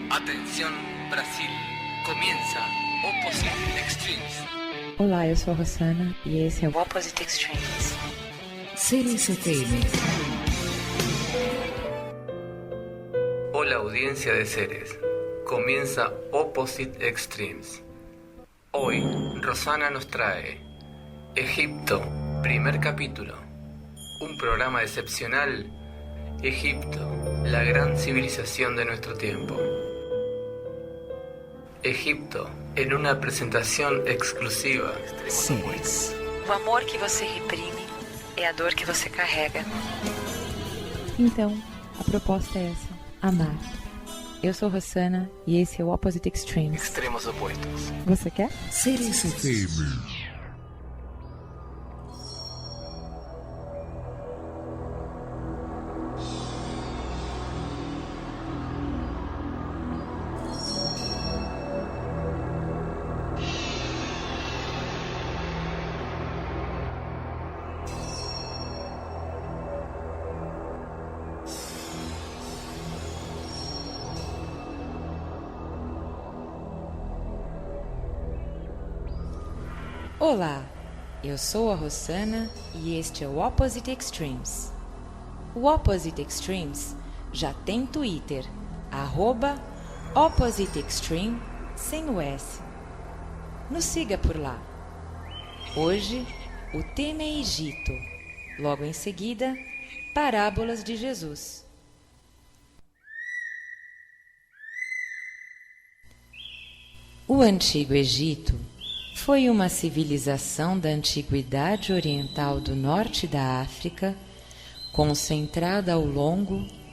Atención Brasil, comienza Opposite Extremes. Olá, eu sou a Rossana e esse é o Opposite Extremes. Seres FM. Hola audiencia de seres, comienza Opposite Extremes. Hoy Rosana nos trae Egipto, primer capítulo. Un programa excepcional. Egipto, la gran civilización de nuestro tiempo. Egipto, en una presentación exclusiva. Seres. O amor que você reprime é a dor que você carrega. Então, a proposta é essa: amar. Eu sou Rossana e esse é o Opposite Extremes. Extremos opuestos. Você quer? Seres FM. Olá, eu sou a Rossana e este é o Opposite Extremes. O Opposite Extremes já tem Twitter, @OppositeExtreme, sem o S. Nos siga por lá. Hoje, o tema é Egito. Logo em seguida, Parábolas de Jesus. O Antigo Egito foi uma civilização da antiguidade oriental do norte da África, concentrada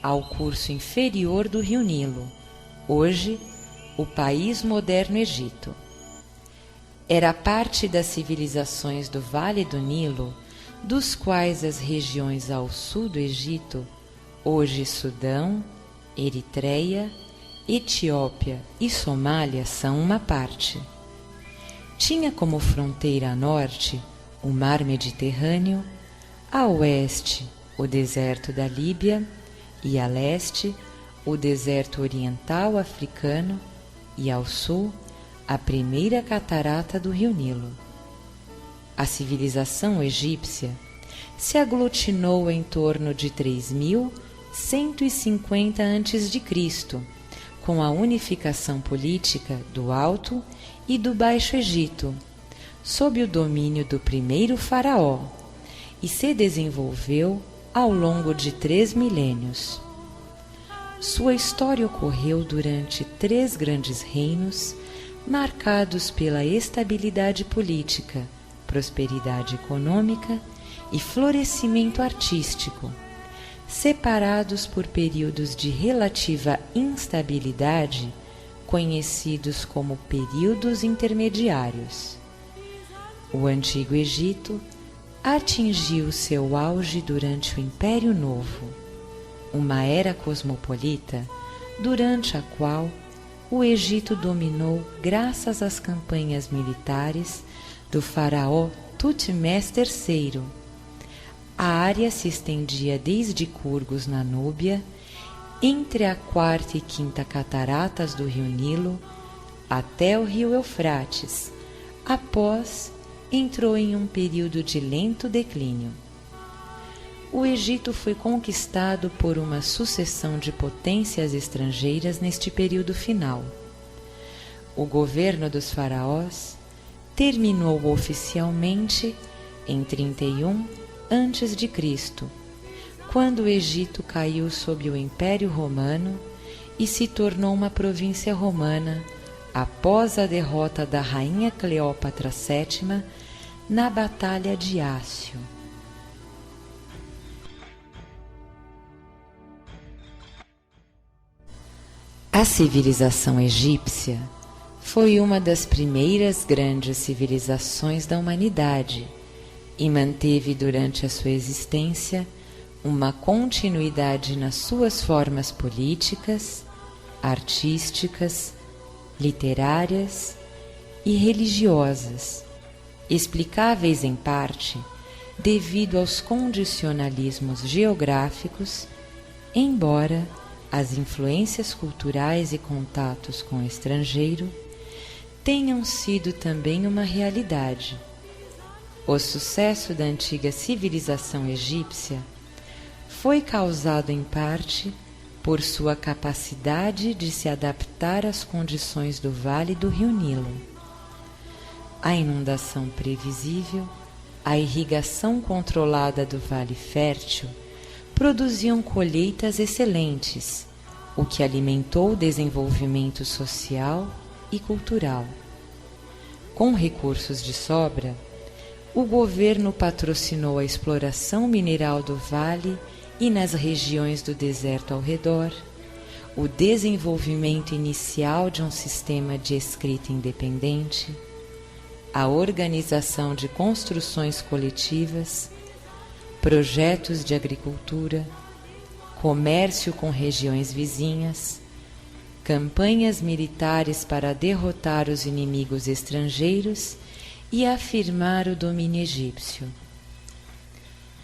ao curso inferior do rio Nilo, hoje o país moderno Egito. Era parte das civilizações do Vale do Nilo, dos quais as regiões ao sul do Egito, hoje Sudão, Eritreia, Etiópia e Somália, são uma parte. Tinha como fronteira a norte o mar Mediterrâneo, a oeste o deserto da Líbia e a leste o deserto oriental africano e ao sul a primeira catarata do rio Nilo. A civilização egípcia se aglutinou em torno de 3150 a.C., com a unificação política do Alto e do Baixo Egito, sob o domínio do primeiro faraó, e se desenvolveu ao longo de 3 milênios. Sua história ocorreu durante 3 grandes reinos, marcados pela estabilidade política, prosperidade econômica e florescimento artístico, separados por períodos de relativa instabilidade, conhecidos como períodos intermediários. O Antigo Egito atingiu seu auge durante o Império Novo, uma era cosmopolita durante a qual o Egito dominou graças às campanhas militares do faraó Tutmés III. A área se estendia desde Curgos, na Núbia, entre a 4ª e 5ª cataratas do rio Nilo, até o rio Eufrates. Após, entrou em um período de lento declínio. O Egito foi conquistado por uma sucessão de potências estrangeiras neste período final. O governo dos faraós terminou oficialmente em 31 a.C., quando o Egito caiu sob o Império Romano e se tornou uma província romana após a derrota da rainha Cleópatra VII na Batalha de Ácio. A civilização egípcia foi uma das primeiras grandes civilizações da humanidade e manteve durante a sua existência uma continuidade nas suas formas políticas, artísticas, literárias e religiosas, explicáveis em parte devido aos condicionalismos geográficos, embora as influências culturais e contatos com o estrangeiro tenham sido também uma realidade. O sucesso da antiga civilização egípcia foi causado em parte por sua capacidade de se adaptar às condições do vale do rio Nilo. A inundação previsível, a irrigação controlada do vale fértil produziam colheitas excelentes, o que alimentou o desenvolvimento social e cultural. Com recursos de sobra, o governo patrocinou a exploração mineral do vale e nas regiões do deserto ao redor, o desenvolvimento inicial de um sistema de escrita independente, a organização de construções coletivas, projetos de agricultura, comércio com regiões vizinhas, campanhas militares para derrotar os inimigos estrangeiros e afirmar o domínio egípcio.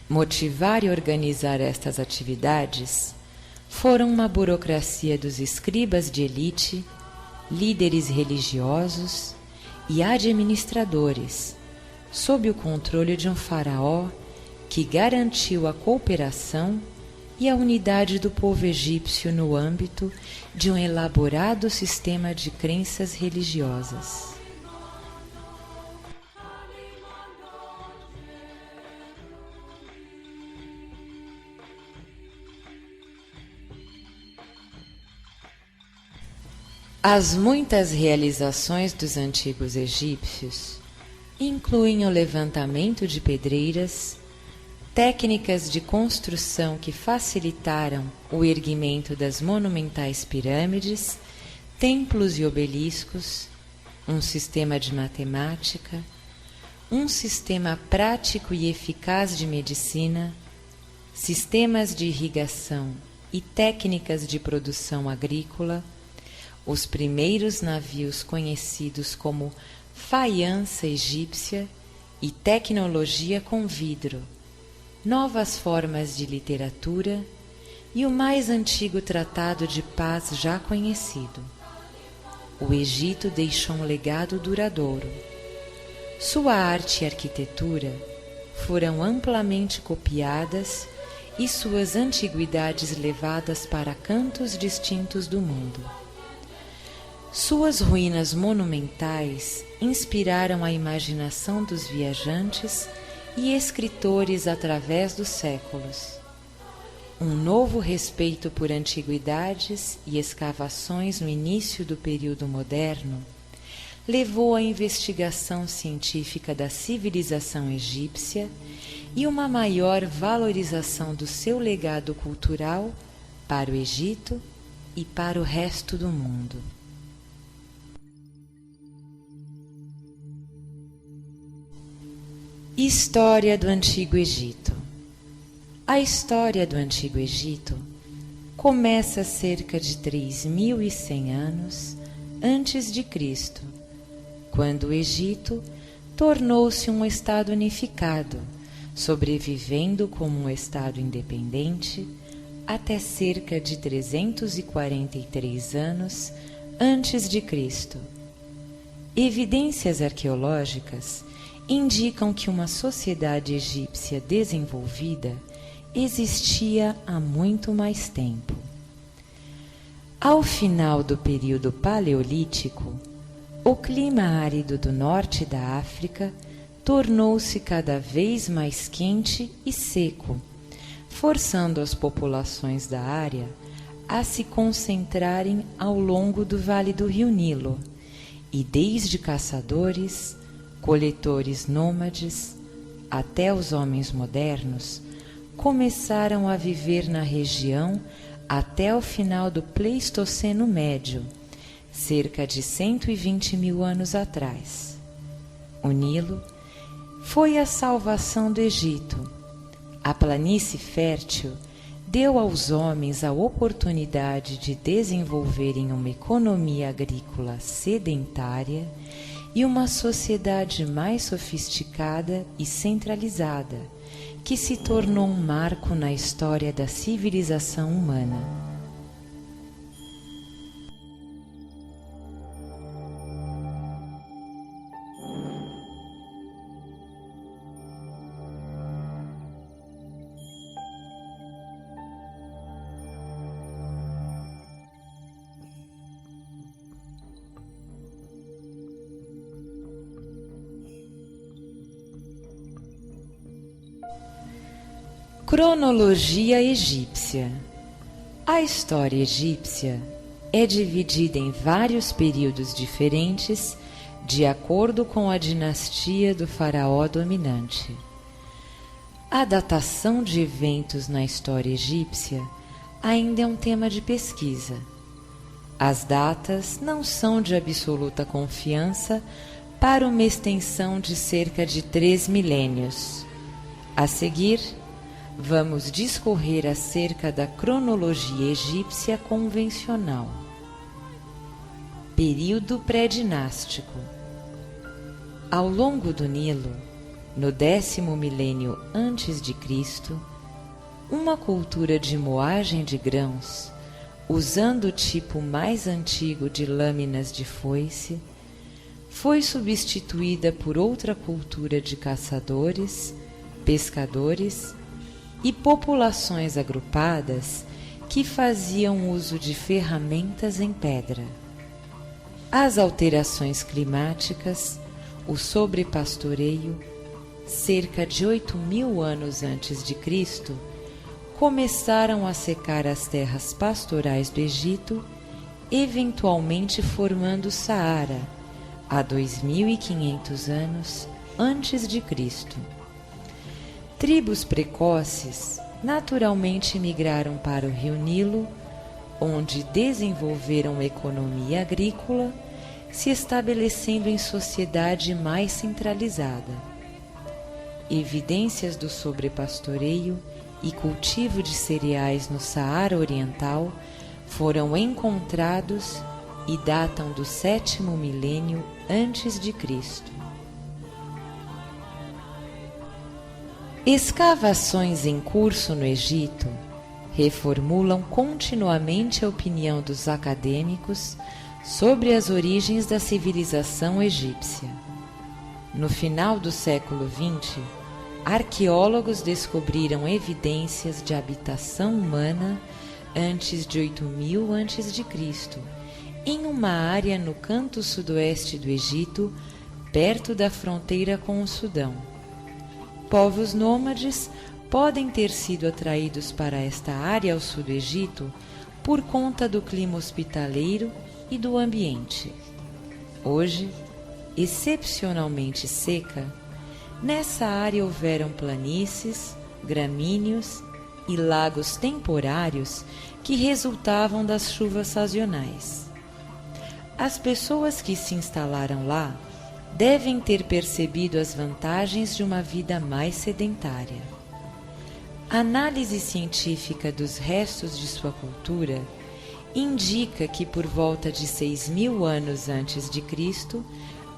Motivar e organizar estas atividades foram uma burocracia dos escribas de elite, líderes religiosos e administradores, sob o controle de um faraó que garantiu a cooperação e a unidade do povo egípcio no âmbito de um elaborado sistema de crenças religiosas. As muitas realizações dos antigos egípcios incluem o levantamento de pedreiras, técnicas de construção que facilitaram o erguimento das monumentais pirâmides, templos e obeliscos, um sistema de matemática, um sistema prático e eficaz de medicina, sistemas de irrigação e técnicas de produção agrícola, os primeiros navios conhecidos como faiança egípcia e tecnologia com vidro, novas formas de literatura e o mais antigo tratado de paz já conhecido. O Egito deixou um legado duradouro. Sua arte e arquitetura foram amplamente copiadas e suas antiguidades levadas para cantos distintos do mundo. Suas ruínas monumentais inspiraram a imaginação dos viajantes e escritores através dos séculos. Um novo respeito por antiguidades e escavações no início do período moderno levou à investigação científica da civilização egípcia e uma maior valorização do seu legado cultural para o Egito e para o resto do mundo. História do Antigo Egito. A história do Antigo Egito começa cerca de 3.100 anos antes de Cristo, quando o Egito tornou-se um estado unificado, sobrevivendo como um estado independente até cerca de 343 anos antes de Cristo. Evidências arqueológicas indicam que uma sociedade egípcia desenvolvida existia há muito mais tempo. Ao final do período paleolítico, o clima árido do norte da África tornou-se cada vez mais quente e seco, forçando as populações da área a se concentrarem ao longo do vale do rio Nilo, e desde caçadores, coletores nômades, até os homens modernos, começaram a viver na região até o final do Pleistoceno Médio, cerca de 120.000 anos atrás. O Nilo foi a salvação do Egito. A planície fértil deu aos homens a oportunidade de desenvolverem uma economia agrícola sedentária e uma sociedade mais sofisticada e centralizada, que se tornou um marco na história da civilização humana. Cronologia egípcia. A história egípcia é dividida em vários períodos diferentes de acordo com a dinastia do faraó dominante. A datação de eventos na história egípcia ainda é um tema de pesquisa. As datas não são de absoluta confiança para uma extensão de cerca de 3 milênios. A seguir, vamos discorrer acerca da cronologia egípcia convencional. Período pré-dinástico. Ao longo do Nilo, no 10º milênio antes de Cristo, uma cultura de moagem de grãos, usando o tipo mais antigo de lâminas de foice, foi substituída por outra cultura de caçadores, pescadores e populações agrupadas que faziam uso de ferramentas em pedra. As alterações climáticas, o sobrepastoreio, cerca de 8.000 anos antes de Cristo, começaram a secar as terras pastorais do Egito, eventualmente formando o Saara, há 2.500 anos antes de Cristo. Tribos precoces naturalmente migraram para o rio Nilo, onde desenvolveram economia agrícola, se estabelecendo em sociedade mais centralizada. Evidências do sobrepastoreio e cultivo de cereais no Saara Oriental foram encontrados e datam do 7º milênio antes de Cristo. Escavações em curso no Egito reformulam continuamente a opinião dos acadêmicos sobre as origens da civilização egípcia. No final do século XX, arqueólogos descobriram evidências de habitação humana antes de 8.000 a.C., em uma área no canto sudoeste do Egito, perto da fronteira com o Sudão. Povos nômades podem ter sido atraídos para esta área ao sul do Egito por conta do clima hospitaleiro e do ambiente. Hoje, excepcionalmente seca, nessa área houveram planícies, gramíneos e lagos temporários que resultavam das chuvas sazonais. As pessoas que se instalaram lá devem ter percebido as vantagens de uma vida mais sedentária. A análise científica dos restos de sua cultura indica que por volta de 6.000 anos antes de Cristo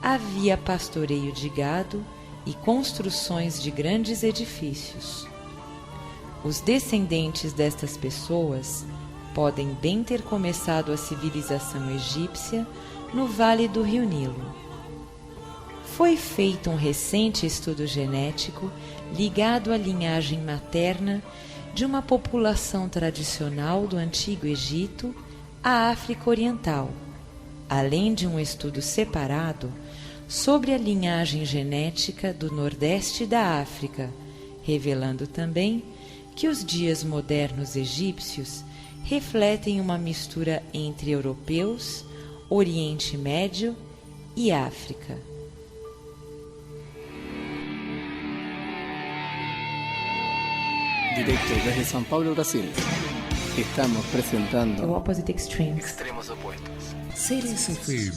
havia pastoreio de gado e construções de grandes edifícios. Os descendentes destas pessoas podem bem ter começado a civilização egípcia no vale do rio Nilo. Foi feito um recente estudo genético ligado à linhagem materna de uma população tradicional do Antigo Egito à África Oriental, além de um estudo separado sobre a linhagem genética do Nordeste da África, revelando também que os dias modernos egípcios refletem uma mistura entre europeus, Oriente Médio e África. Directo desde São Paulo, Brasil, estamos presentando The Opposite Extremes. Extremos opuestos. Seres FM.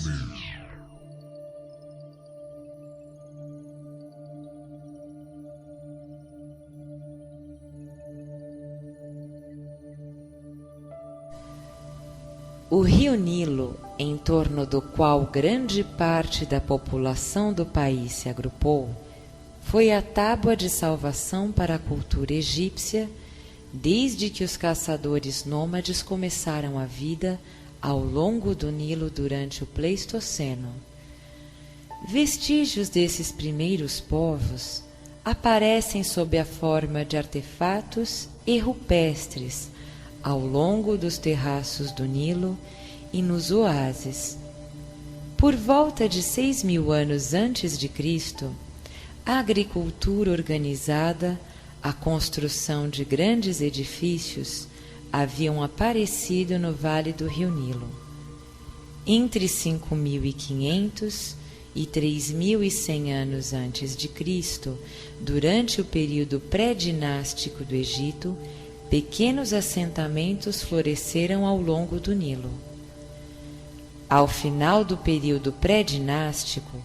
O rio Nilo, em torno do qual grande parte da população do país se agrupou, foi a tábua de salvação para a cultura egípcia desde que os caçadores nômades começaram a vida ao longo do Nilo durante o Pleistoceno. Vestígios desses primeiros povos aparecem sob a forma de artefatos e rupestres ao longo dos terraços do Nilo e nos oásis. Por volta de 6.000 anos antes de Cristo, a agricultura organizada A construção de grandes edifícios haviam aparecido no vale do rio Nilo. Entre 5.500 e 3.100 anos antes de Cristo, durante o período pré-dinástico do Egito, pequenos assentamentos floresceram ao longo do Nilo. Ao final do período pré-dinástico,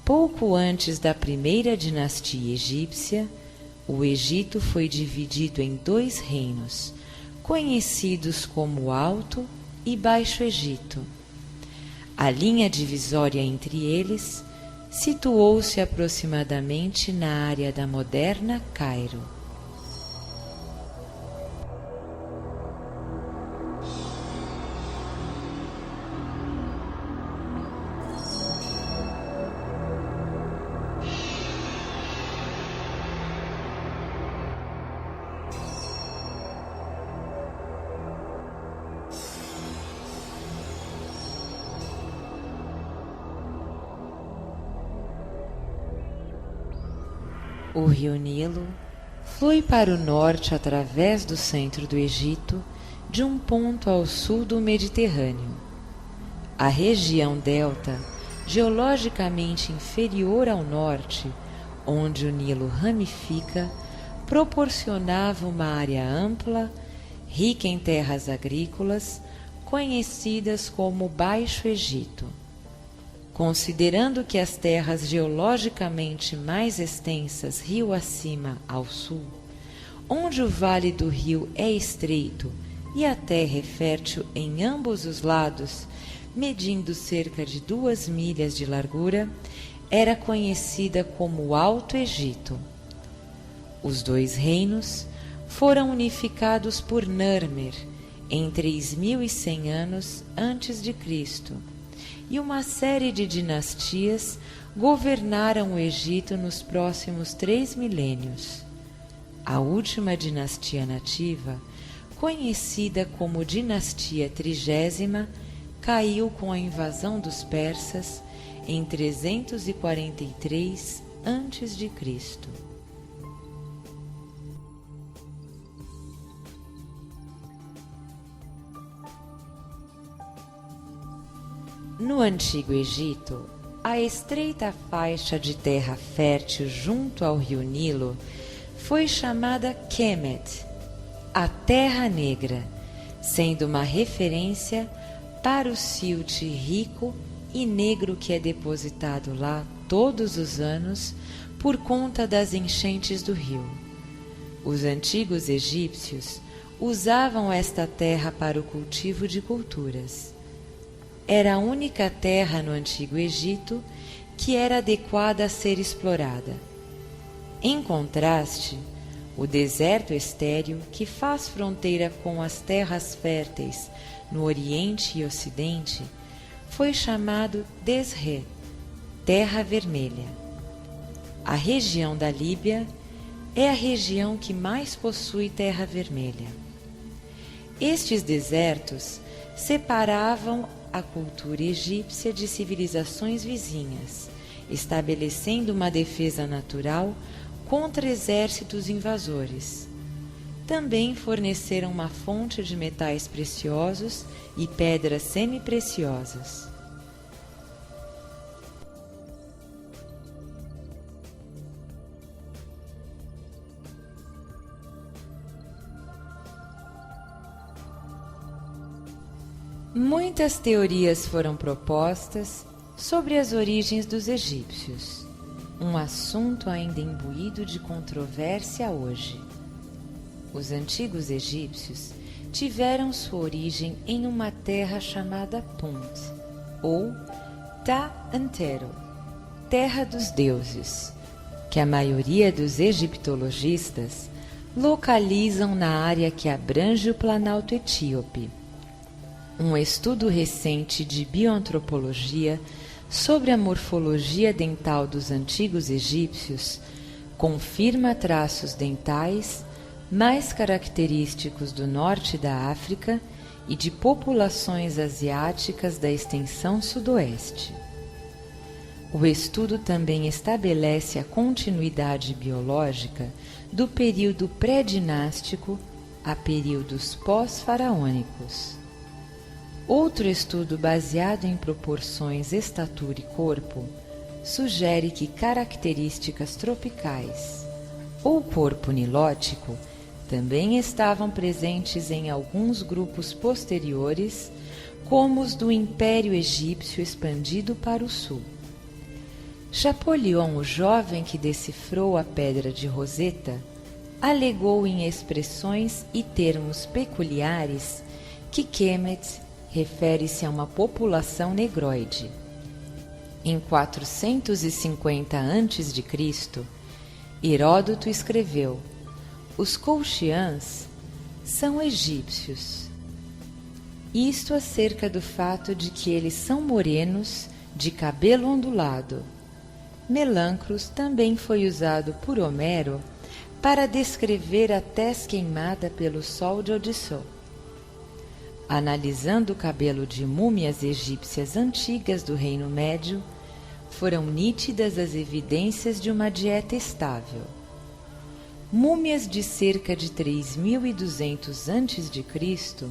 pouco antes da primeira dinastia egípcia, o Egito foi dividido em 2 reinos, conhecidos como Alto e Baixo Egito. A linha divisória entre eles situou-se aproximadamente na área da moderna Cairo. O rio Nilo flui para o norte através do centro do Egito, de um ponto ao sul do Mediterrâneo. A região delta, geologicamente inferior ao norte, onde o Nilo ramifica, proporcionava uma área ampla, rica em terras agrícolas, conhecidas como Baixo Egito. Considerando que as terras geologicamente mais extensas rio acima ao sul, onde o vale do rio é estreito e a terra é fértil em ambos os lados, medindo cerca de 2 milhas de largura, era conhecida como Alto Egito. Os 2 reinos foram unificados por Narmer em 3.100 anos antes de Cristo. E uma série de dinastias governaram o Egito nos próximos 3 milênios. A última dinastia nativa, conhecida como Dinastia 30ª, caiu com a invasão dos persas em 343 a.C. No Antigo Egito, a estreita faixa de terra fértil junto ao rio Nilo foi chamada Kemet, a Terra Negra, sendo uma referência para o silt rico e negro que é depositado lá todos os anos por conta das enchentes do rio. Os antigos egípcios usavam esta terra para o cultivo de culturas. Era a única terra no Antigo Egito que era adequada a ser explorada. Em contraste, o deserto estéril, que faz fronteira com as terras férteis no Oriente e Ocidente, foi chamado Desre, Terra Vermelha. A região da Líbia é a região que mais possui terra vermelha. Estes desertos separavam a cultura egípcia de civilizações vizinhas, estabelecendo uma defesa natural contra exércitos invasores. Também forneceram uma fonte de metais preciosos e pedras semipreciosas. Muitas teorias foram propostas sobre as origens dos egípcios, um assunto ainda imbuído de controvérsia hoje. Os antigos egípcios tiveram sua origem em uma terra chamada Punt, ou Ta-Antero, Terra dos Deuses, que a maioria dos egiptologistas localizam na área que abrange o Planalto Etíope. Um estudo recente de bioantropologia sobre a morfologia dental dos antigos egípcios confirma traços dentais mais característicos do norte da África e de populações asiáticas da extensão sudoeste. O estudo também estabelece a continuidade biológica do período pré-dinástico a períodos pós-faraônicos. Outro estudo baseado em proporções estatura e corpo sugere que características tropicais ou corpo nilótico também estavam presentes em alguns grupos posteriores, como os do Império Egípcio expandido para o sul. Champollion, o jovem que decifrou a Pedra de Roseta, alegou em expressões e termos peculiares que Kemet refere-se a uma população negroide. Em 450 a.C., Heródoto escreveu: os colchians são egípcios. Isto acerca do fato de que eles são morenos, de cabelo ondulado. Melancros também foi usado por Homero para descrever a tez queimada pelo sol de Odisseu. Analisando o cabelo de múmias egípcias antigas do Reino Médio, foram nítidas as evidências de uma dieta estável. Múmias de cerca de 3.200 a.C.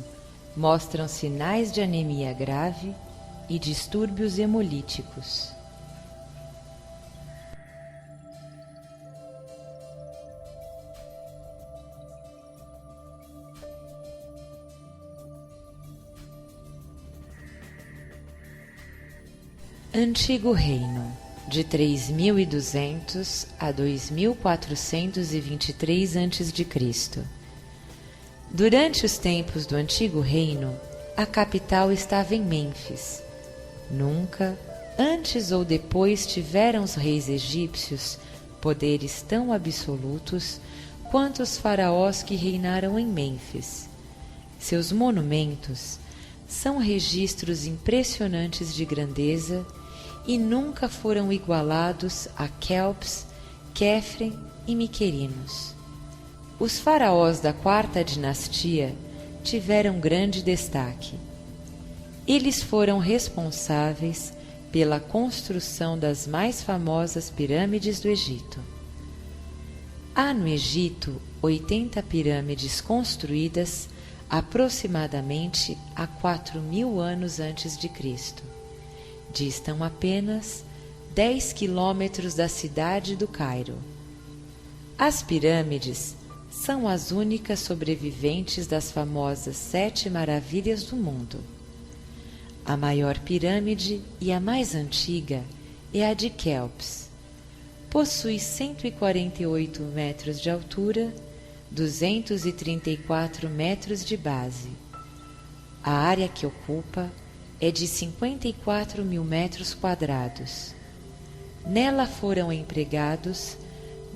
mostram sinais de anemia grave e distúrbios hemolíticos. Antigo Reino, de 3.200 a 2.423 a.C. Durante os tempos do Antigo Reino, a capital estava em Mênfis. Nunca, antes ou depois, tiveram os reis egípcios poderes tão absolutos quanto os faraós que reinaram em Mênfis. Seus monumentos são registros impressionantes de grandeza e nunca foram igualados a Quéops, Quéfren e Miquerinos. Os faraós da quarta dinastia tiveram grande destaque. Eles foram responsáveis pela construção das mais famosas pirâmides do Egito. Há no Egito 80 pirâmides construídas aproximadamente há 4.000 anos antes de Cristo. Distam apenas 10 quilômetros da cidade do Cairo. As pirâmides são as únicas sobreviventes das famosas 7 maravilhas do mundo. A maior pirâmide e a mais antiga é a de Quéops. Possui 148 metros de altura, 234 metros de base. A área que ocupa é de 54.000 metros quadrados. Nela foram empregados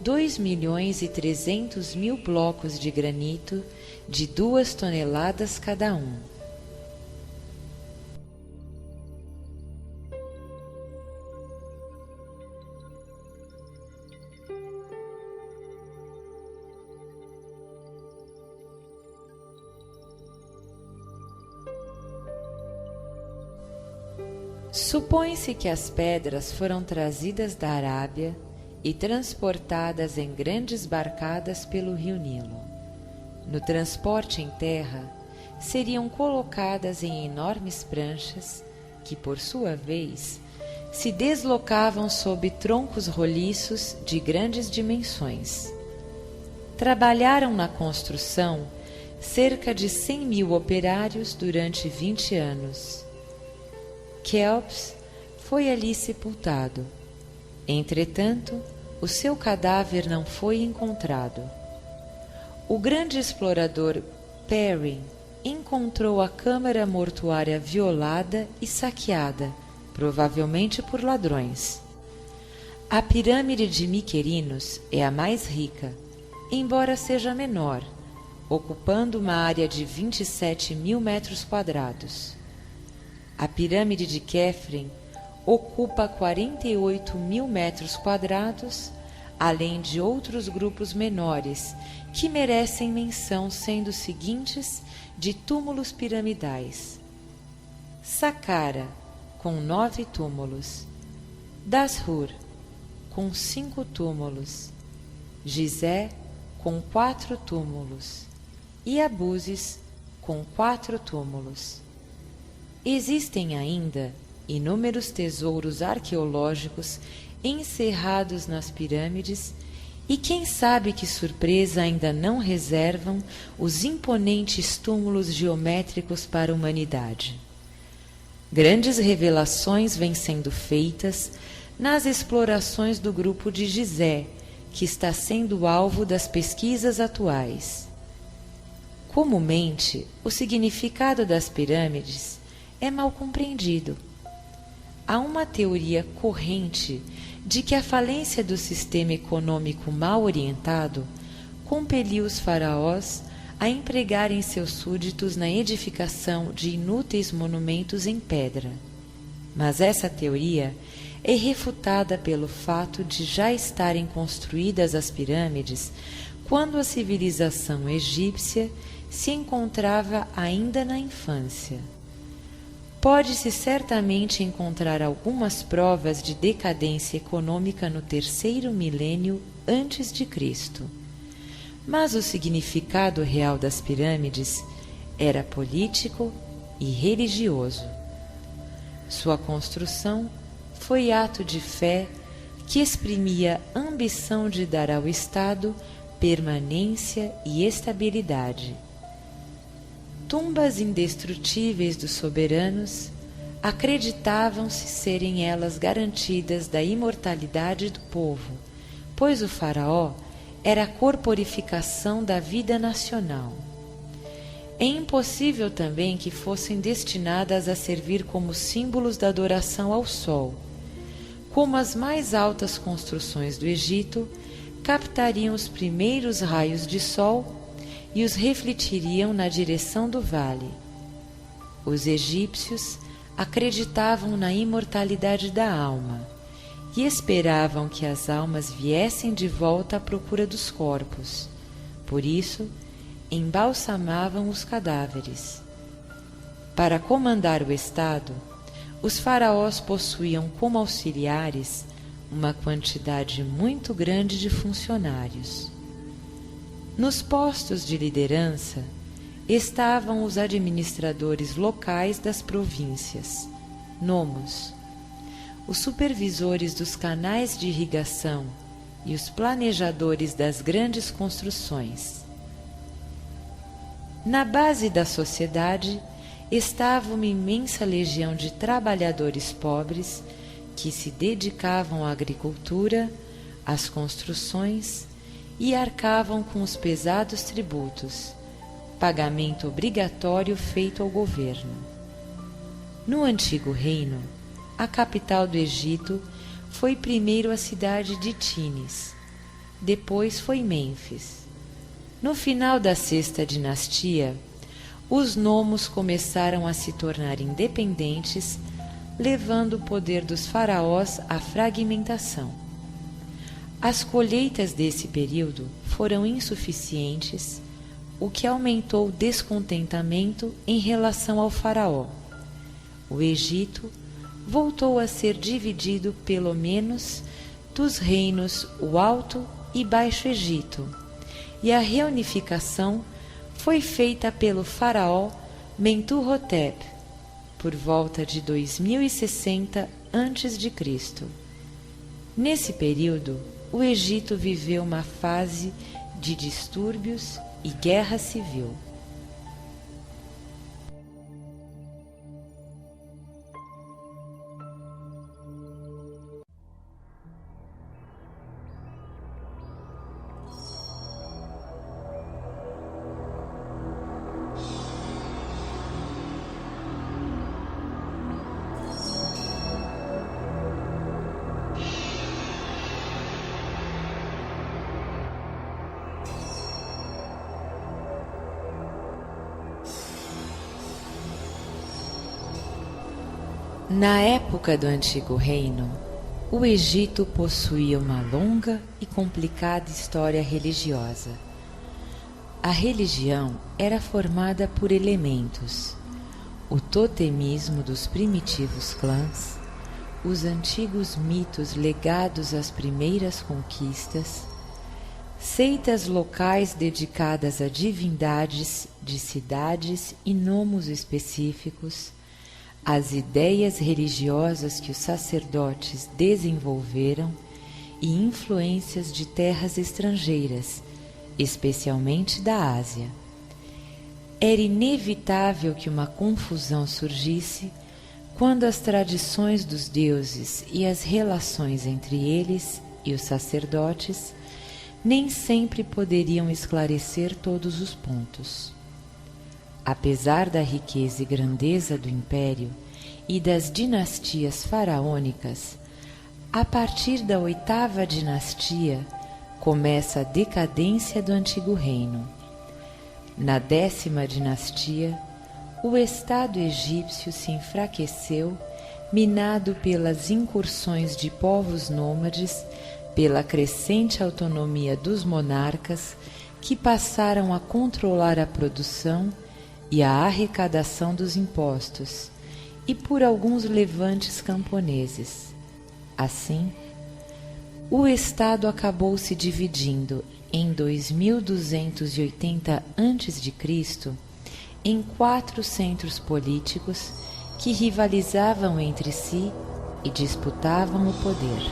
2.300.000 blocos de granito de 2 toneladas cada um. Supõe-se que as pedras foram trazidas da Arábia e transportadas em grandes barcadas pelo rio Nilo. No transporte em terra, seriam colocadas em enormes pranchas que, por sua vez, se deslocavam sob troncos roliços de grandes dimensões. Trabalharam na construção cerca de 100.000 operários durante 20 anos. Quéops foi ali sepultado. Entretanto, o seu cadáver não foi encontrado. O grande explorador Perrin encontrou a câmara mortuária violada e saqueada, provavelmente por ladrões. A pirâmide de Miquerinos é a mais rica, embora seja menor, ocupando uma área de 27.000 metros quadrados. A pirâmide de Quéfren ocupa 48.000 metros quadrados, além de outros grupos menores que merecem menção, sendo os seguintes de túmulos piramidais: Saqqara, com 9 túmulos; Dashur, com 5 túmulos; Gizé, com 4 túmulos, e Abuses, com 4 túmulos. Existem ainda inúmeros tesouros arqueológicos encerrados nas pirâmides, e quem sabe que surpresa ainda não reservam os imponentes túmulos geométricos para a humanidade. Grandes revelações vêm sendo feitas nas explorações do grupo de Gizé, que está sendo alvo das pesquisas atuais. Comumente, o significado das pirâmides é mal compreendido. Há uma teoria corrente de que a falência do sistema econômico mal orientado compeliu os faraós a empregarem seus súditos na edificação de inúteis monumentos em pedra. Mas essa teoria é refutada pelo fato de já estarem construídas as pirâmides quando a civilização egípcia se encontrava ainda na infância. Pode-se certamente encontrar algumas provas de decadência econômica no 3º milênio antes de Cristo. Mas o significado real das pirâmides era político e religioso. Sua construção foi ato de fé que exprimia a ambição de dar ao Estado permanência e estabilidade. Tumbas indestrutíveis dos soberanos acreditavam-se serem elas garantidas da imortalidade do povo, pois o faraó era a corporificação da vida nacional. É impossível também que fossem destinadas a servir como símbolos da adoração ao sol. Como as mais altas construções do Egito captariam os primeiros raios de sol e os refletiriam na direção do vale. Os egípcios acreditavam na imortalidade da alma e esperavam que as almas viessem de volta à procura dos corpos. Por isso, embalsamavam os cadáveres. Para comandar o Estado, os faraós possuíam como auxiliares uma quantidade muito grande de funcionários. Nos postos de liderança estavam os administradores locais das províncias, nomos, os supervisores dos canais de irrigação e os planejadores das grandes construções. Na base da sociedade estava uma imensa legião de trabalhadores pobres que se dedicavam à agricultura, às construções e arcavam com os pesados tributos, pagamento obrigatório feito ao governo. No Antigo Reino, a capital do Egito foi primeiro a cidade de Tínis, depois foi Mênfis. No final da 6ª dinastia, os nomos começaram a se tornar independentes, levando o poder dos faraós à fragmentação. As colheitas desse período foram insuficientes, o que aumentou o descontentamento em relação ao faraó. O Egito voltou a ser dividido pelo menos dos reinos o Alto e Baixo Egito, e a reunificação foi feita pelo faraó Mentuhotep por volta de 2060 a.C. Nesse período, o Egito viveu uma fase de distúrbios e guerra civil. Na época do Antigo Reino, o Egito possuía uma longa e complicada história religiosa. A religião era formada por elementos: o totemismo dos primitivos clãs, os antigos mitos legados às primeiras conquistas, seitas locais dedicadas a divindades de cidades e nomos específicos, as ideias religiosas que os sacerdotes desenvolveram e influências de terras estrangeiras, especialmente da Ásia. Era inevitável que uma confusão surgisse quando as tradições dos deuses e as relações entre eles e os sacerdotes nem sempre poderiam esclarecer todos os pontos. Apesar da riqueza e grandeza do império e das dinastias faraônicas, a partir da 8ª dinastia começa a decadência do antigo reino. Na 10ª dinastia, o Estado egípcio se enfraqueceu, minado pelas incursões de povos nômades, pela crescente autonomia dos monarcas, que passaram a controlar a produção e a arrecadação dos impostos, e por alguns levantes camponeses. Assim, o Estado acabou se dividindo em 2280 a.C. em 4 centros políticos que rivalizavam entre si e disputavam o poder.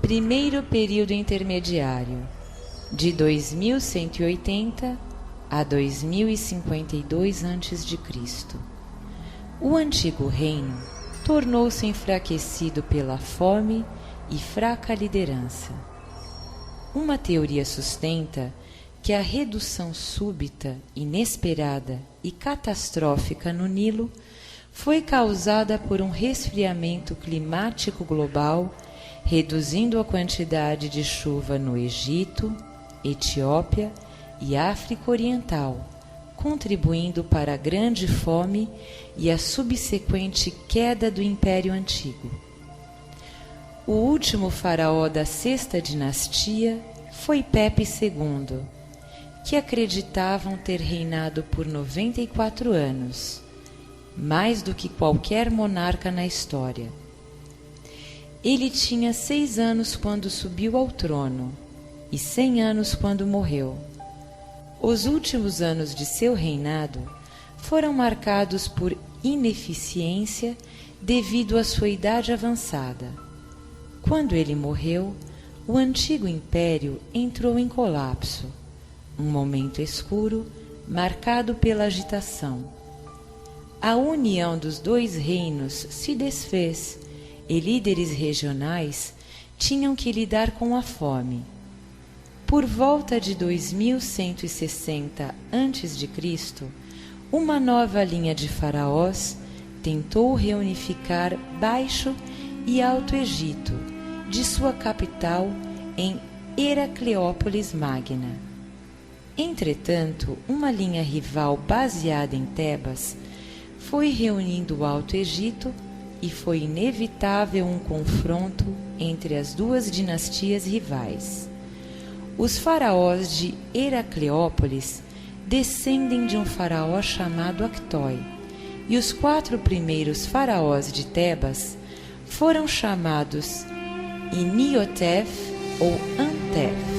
Primeiro período intermediário, de 2180 a 2052 a.C. O antigo reino tornou-se enfraquecido pela fome e fraca liderança. Uma teoria sustenta que a redução súbita, inesperada e catastrófica no Nilo foi causada por um resfriamento climático global, reduzindo a quantidade de chuva no Egito, Etiópia e África Oriental, contribuindo para a grande fome e a subsequente queda do Império Antigo. O último faraó da 6ª dinastia foi Pepe II, que acreditavam ter reinado por 94 anos, mais do que qualquer monarca na história. Ele tinha 6 anos quando subiu ao trono e 100 anos quando morreu. Os últimos anos de seu reinado foram marcados por ineficiência devido à sua idade avançada. Quando ele morreu, o antigo império entrou em colapso, um momento escuro marcado pela agitação. A união dos 2 reinos se desfez e líderes regionais tinham que lidar com a fome. Por volta de 2160 a.C., uma nova linha de faraós tentou reunificar Baixo e Alto Egito, de sua capital em Heracleópolis Magna. Entretanto, uma linha rival baseada em Tebas foi reunindo o Alto Egito e foi inevitável um confronto entre as 2 dinastias rivais. Os faraós de Heracleópolis descendem de um faraó chamado Actói, e os 4 primeiros faraós de Tebas foram chamados Iniotef ou Antef.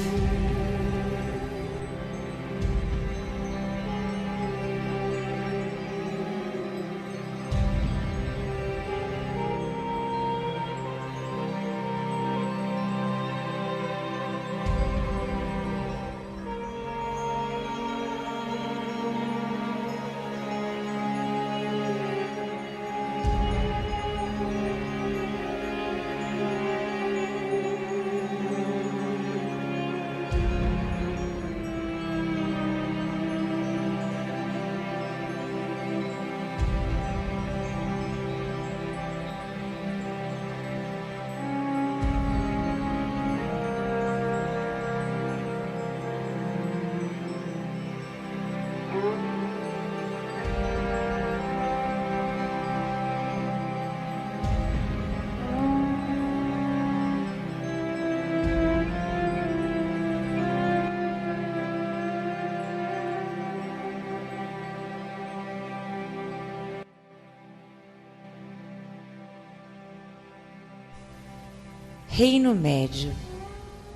Reino Médio.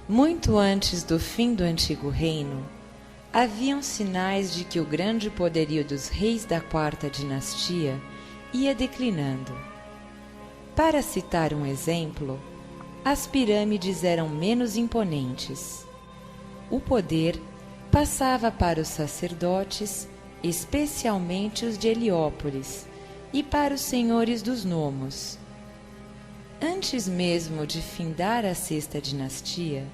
Muito antes do fim do Antigo Reino, haviam sinais de que o grande poderio dos reis da quarta dinastia ia declinando. Para citar um exemplo, as pirâmides eram menos imponentes. O poder passava para os sacerdotes, especialmente os de Heliópolis, e para os senhores dos nomos. Antes mesmo de findar a sexta dinastia,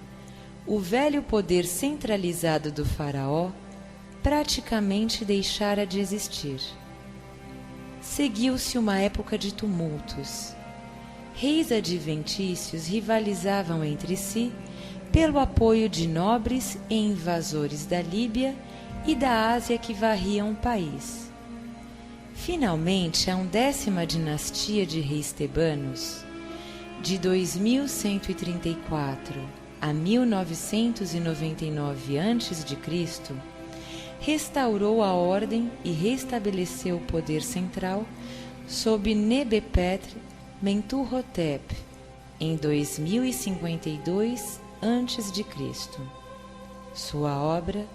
o velho poder centralizado do faraó praticamente deixara de existir. Seguiu-se uma época de tumultos. Reis adventícios rivalizavam entre si pelo apoio de nobres e invasores da Líbia e da Ásia que varriam o país. Finalmente, a 11ª dinastia de reis tebanos, de 2134 a 1999 a.C., restaurou a ordem e restabeleceu o poder central sob Nebepetr Mentuhotep em 2052 a.C. Sua obra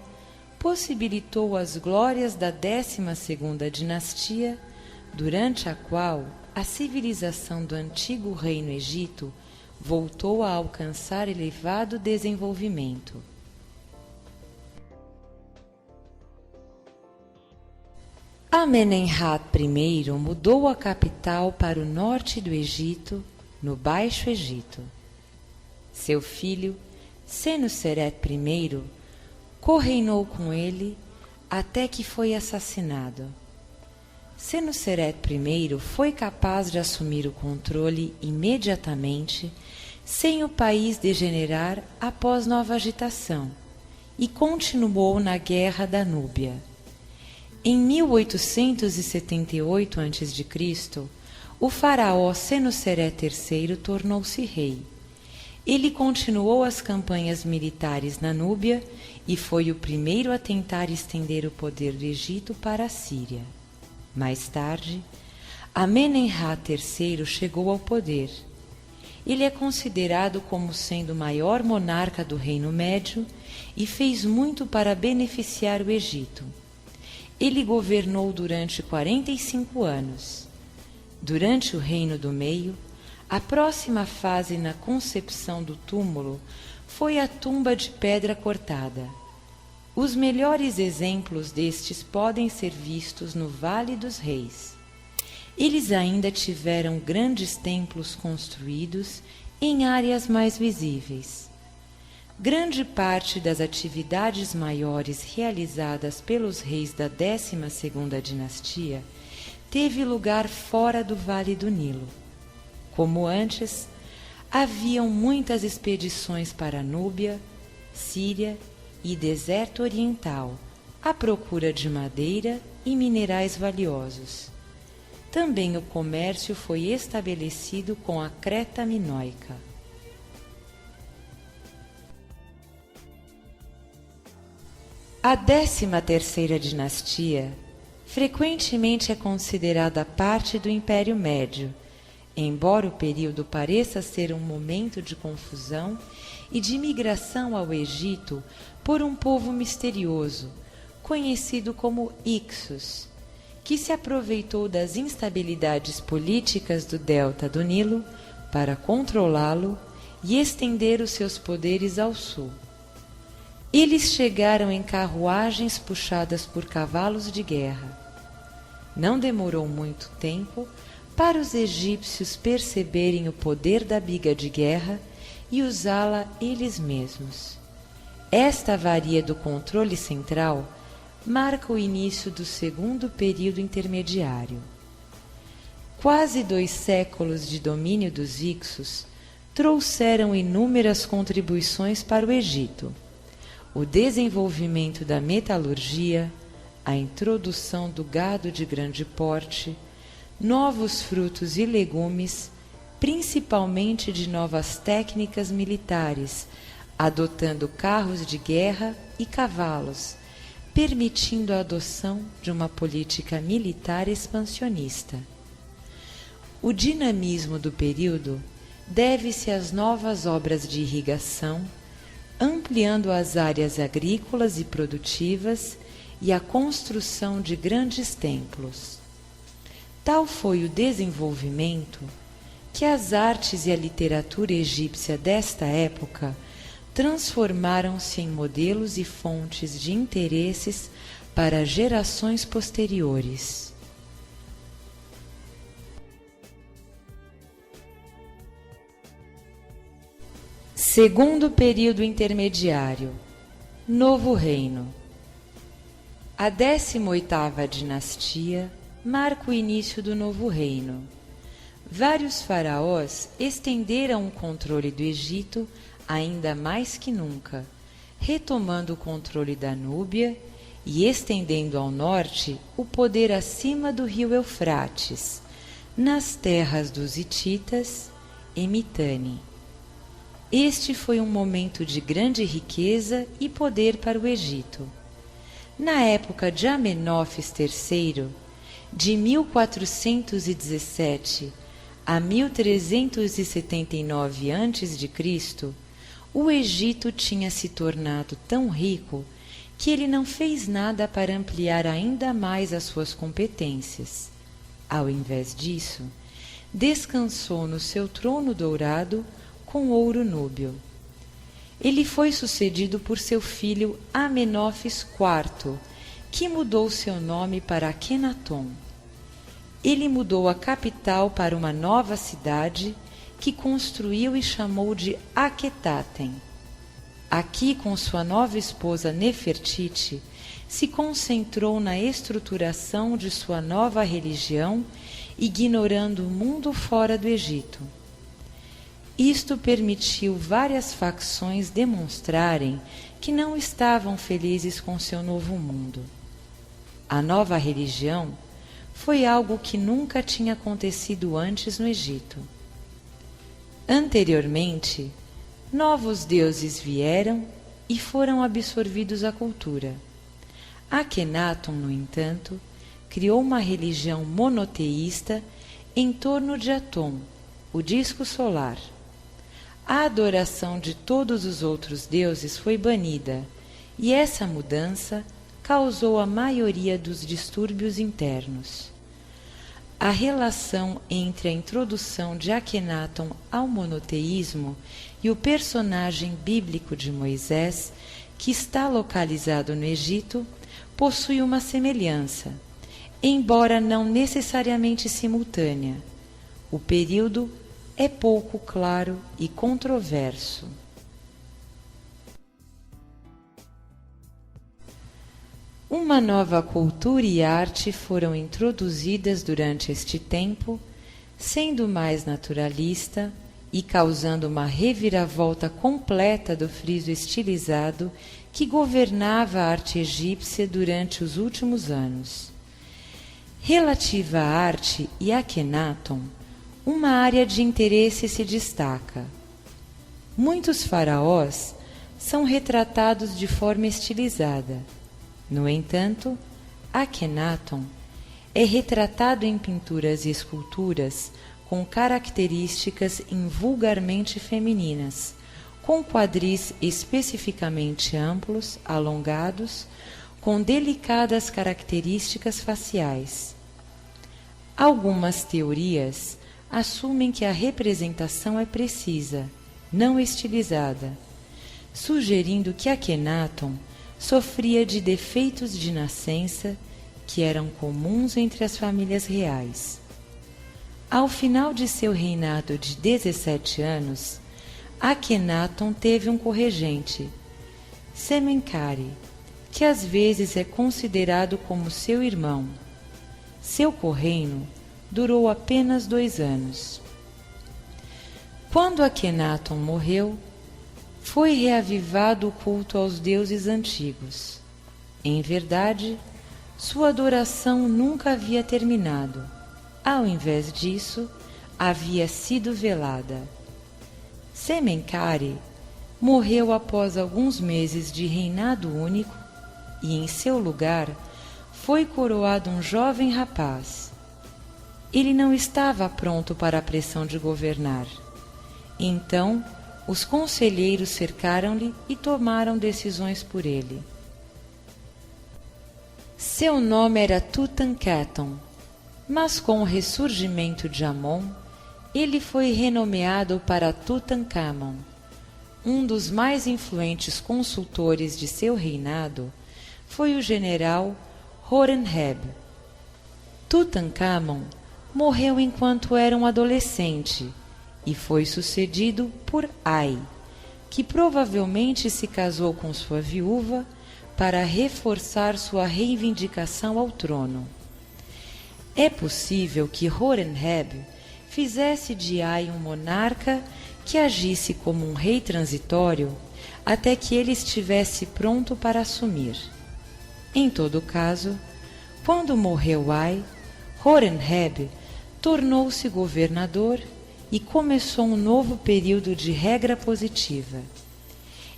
possibilitou as glórias da 12ª dinastia, durante a qual a civilização do antigo Reino Egito voltou a alcançar elevado desenvolvimento. Amenemhat I mudou a capital para o norte do Egito, no Baixo Egito. Seu filho, Senuseret I, correinou com ele até que foi assassinado. Senuseret I foi capaz de assumir o controle imediatamente, sem o país degenerar após nova agitação, e continuou na Guerra da Núbia. Em 1878 a.C., o faraó Senuseret III tornou-se rei. Ele continuou as campanhas militares na Núbia e foi o primeiro a tentar estender o poder do Egito para a Síria. Mais tarde, Amenemhat III chegou ao poder. Ele é considerado como sendo o maior monarca do Reino Médio e fez muito para beneficiar o Egito. Ele governou durante 45 anos. Durante o Reino do Meio, a próxima fase na concepção do túmulo foi a tumba de pedra cortada. Os melhores exemplos destes podem ser vistos no Vale dos Reis. Eles ainda tiveram grandes templos construídos em áreas mais visíveis. Grande parte das atividades maiores realizadas pelos reis da 12ª dinastia teve lugar fora do Vale do Nilo. Como antes, haviam muitas expedições para a Núbia, Síria e Deserto Oriental, à procura de madeira e minerais valiosos. Também o comércio foi estabelecido com a Creta Minoica. A 13ª dinastia frequentemente é considerada parte do Império Médio, embora o período pareça ser um momento de confusão e de migração ao Egito por um povo misterioso, conhecido como Hyksos, que se aproveitou das instabilidades políticas do delta do Nilo para controlá-lo e estender os seus poderes ao sul. Eles chegaram em carruagens puxadas por cavalos de guerra. Não demorou muito tempo para os egípcios perceberem o poder da biga de guerra e usá-la eles mesmos. Esta avaria do controle central marca o início do segundo período intermediário. Quase 2 séculos de domínio dos Hyksos trouxeram inúmeras contribuições para o Egito. O desenvolvimento da metalurgia, a introdução do gado de grande porte, novos frutos e legumes, principalmente de novas técnicas militares, adotando carros de guerra e cavalos, permitindo a adoção de uma política militar expansionista. O dinamismo do período deve-se às novas obras de irrigação, ampliando as áreas agrícolas e produtivas e à construção de grandes templos. Tal foi o desenvolvimento que as artes e a literatura egípcia desta época transformaram-se em modelos e fontes de interesses para gerações posteriores. Segundo período intermediário, Novo Reino. A 18ª dinastia marca o início do Novo Reino. Vários faraós estenderam o controle do Egito ainda mais que nunca, retomando o controle da Núbia e estendendo ao norte o poder acima do rio Eufrates, nas terras dos hititas e Mitanni. Este foi um momento de grande riqueza e poder para o Egito. Na época de Amenófis III, de 1417 a 1379 a.C., o Egito tinha se tornado tão rico que ele não fez nada para ampliar ainda mais as suas competências. Ao invés disso, descansou no seu trono dourado com ouro núbio. Ele foi sucedido por seu filho Amenófis IV, que mudou seu nome para Akenaton. Ele mudou a capital para uma nova cidade que construiu e chamou de Akhetaten. Aqui, com sua nova esposa Nefertiti, se concentrou na estruturação de sua nova religião, ignorando o mundo fora do Egito. Isto permitiu várias facções demonstrarem que não estavam felizes com seu novo mundo. A nova religião foi algo que nunca tinha acontecido antes no Egito. Anteriormente, novos deuses vieram e foram absorvidos à cultura. Akhenaton, no entanto, criou uma religião monoteísta em torno de Atom, o disco solar. A adoração de todos os outros deuses foi banida, e essa mudança causou a maioria dos distúrbios internos. A relação entre a introdução de Akhenaton ao monoteísmo e o personagem bíblico de Moisés, que está localizado no Egito, possui uma semelhança, embora não necessariamente simultânea. O período é pouco claro e controverso. Uma nova cultura e arte foram introduzidas durante este tempo, sendo mais naturalista e causando uma reviravolta completa do friso estilizado que governava a arte egípcia durante os últimos anos. Relativa à arte e a Akhenaton, uma área de interesse se destaca. Muitos faraós são retratados de forma estilizada. No entanto, Akhenaton é retratado em pinturas e esculturas com características invulgarmente femininas, com quadris especificamente amplos, alongados, com delicadas características faciais. Algumas teorias assumem que a representação é precisa, não estilizada, sugerindo que Akhenaton sofria de defeitos de nascença que eram comuns entre as famílias reais. Ao final de seu reinado de 17 anos, Akhenaton teve um corregente, Semenkare, que às vezes é considerado como seu irmão. Seu correino durou apenas 2 anos. Quando Akhenaton morreu, foi reavivado o culto aos deuses antigos. Em verdade, sua adoração nunca havia terminado. Ao invés disso, havia sido velada. Semenkare morreu após alguns meses de reinado único e, em seu lugar, foi coroado um jovem rapaz. Ele não estava pronto para a pressão de governar. Então, os conselheiros cercaram-lhe e tomaram decisões por ele. Seu nome era Tutankhaton, mas com o ressurgimento de Amon, ele foi renomeado para Tutankhamon. Um dos mais influentes consultores de seu reinado foi o general Horemheb. Tutankhamon morreu enquanto era um adolescente e foi sucedido por Ai, que provavelmente se casou com sua viúva para reforçar sua reivindicação ao trono. É possível que Horemheb fizesse de Ai um monarca que agisse como um rei transitório até que ele estivesse pronto para assumir. Em todo caso, quando morreu Ai, Horemheb tornou-se governador e começou um novo período de regra positiva.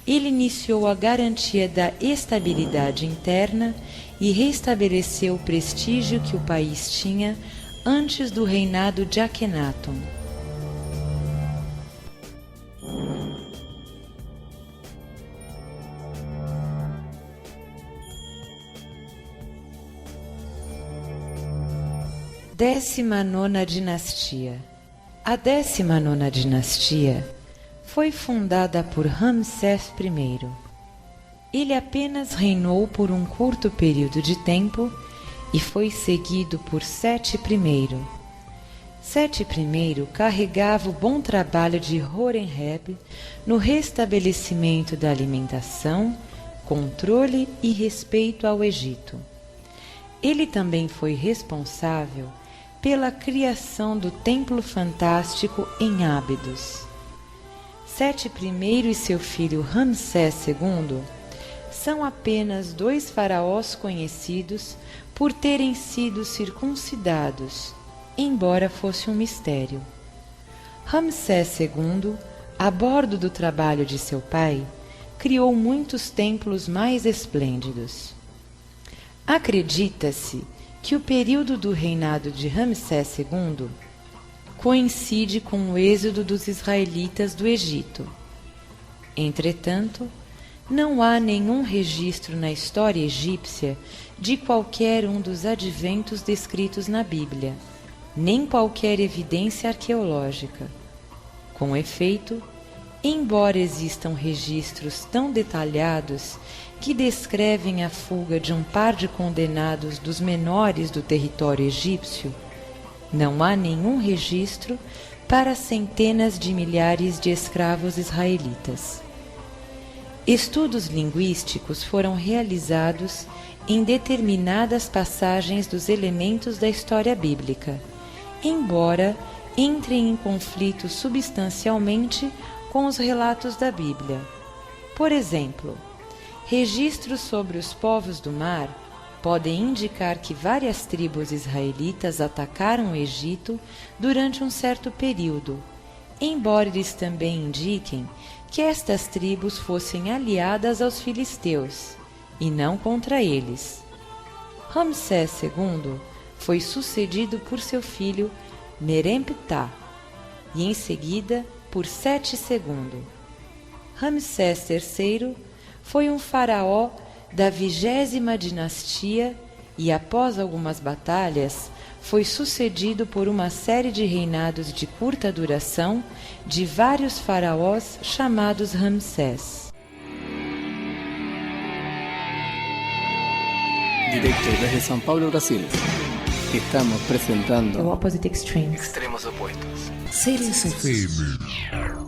Ele iniciou a garantia da estabilidade interna e restabeleceu o prestígio que o país tinha antes do reinado de Akhenaton. Décima nona dinastia. A 19ª dinastia foi fundada por Ramsés I. Ele apenas reinou por um curto período de tempo e foi seguido por Sete I. Sete I carregava o bom trabalho de Horemheb no restabelecimento da alimentação, controle e respeito ao Egito. Ele também foi responsável pela criação do Templo Fantástico em Ábidos. Sete I e seu filho Ramsés II são apenas dois faraós conhecidos por terem sido circuncidados, embora fosse um mistério. Ramsés II, a bordo do trabalho de seu pai, criou muitos templos mais esplêndidos. Acredita-se que o período do reinado de Ramsés II coincide com o êxodo dos israelitas do Egito. Entretanto, não há nenhum registro na história egípcia de qualquer um dos adventos descritos na Bíblia, nem qualquer evidência arqueológica. Com efeito, embora existam registros tão detalhados que descrevem a fuga de um par de condenados dos menores do território egípcio, não há nenhum registro para centenas de milhares de escravos israelitas. Estudos linguísticos foram realizados em determinadas passagens dos elementos da história bíblica, embora entrem em conflito substancialmente com os relatos da Bíblia. Por exemplo, registros sobre os povos do mar podem indicar que várias tribos israelitas atacaram o Egito durante um certo período, embora eles também indiquem que estas tribos fossem aliadas aos filisteus, e não contra eles. Ramsés II foi sucedido por seu filho Meremptah, e em seguida por Sete II. Ramsés III foi um faraó da 20ª dinastia e, após algumas batalhas, foi sucedido por uma série de reinados de curta duração de vários faraós chamados Ramsés. Directo desde São Paulo, Brasil, estamos presentando Opposite Extremes. Extremos opuestos. Seres FM.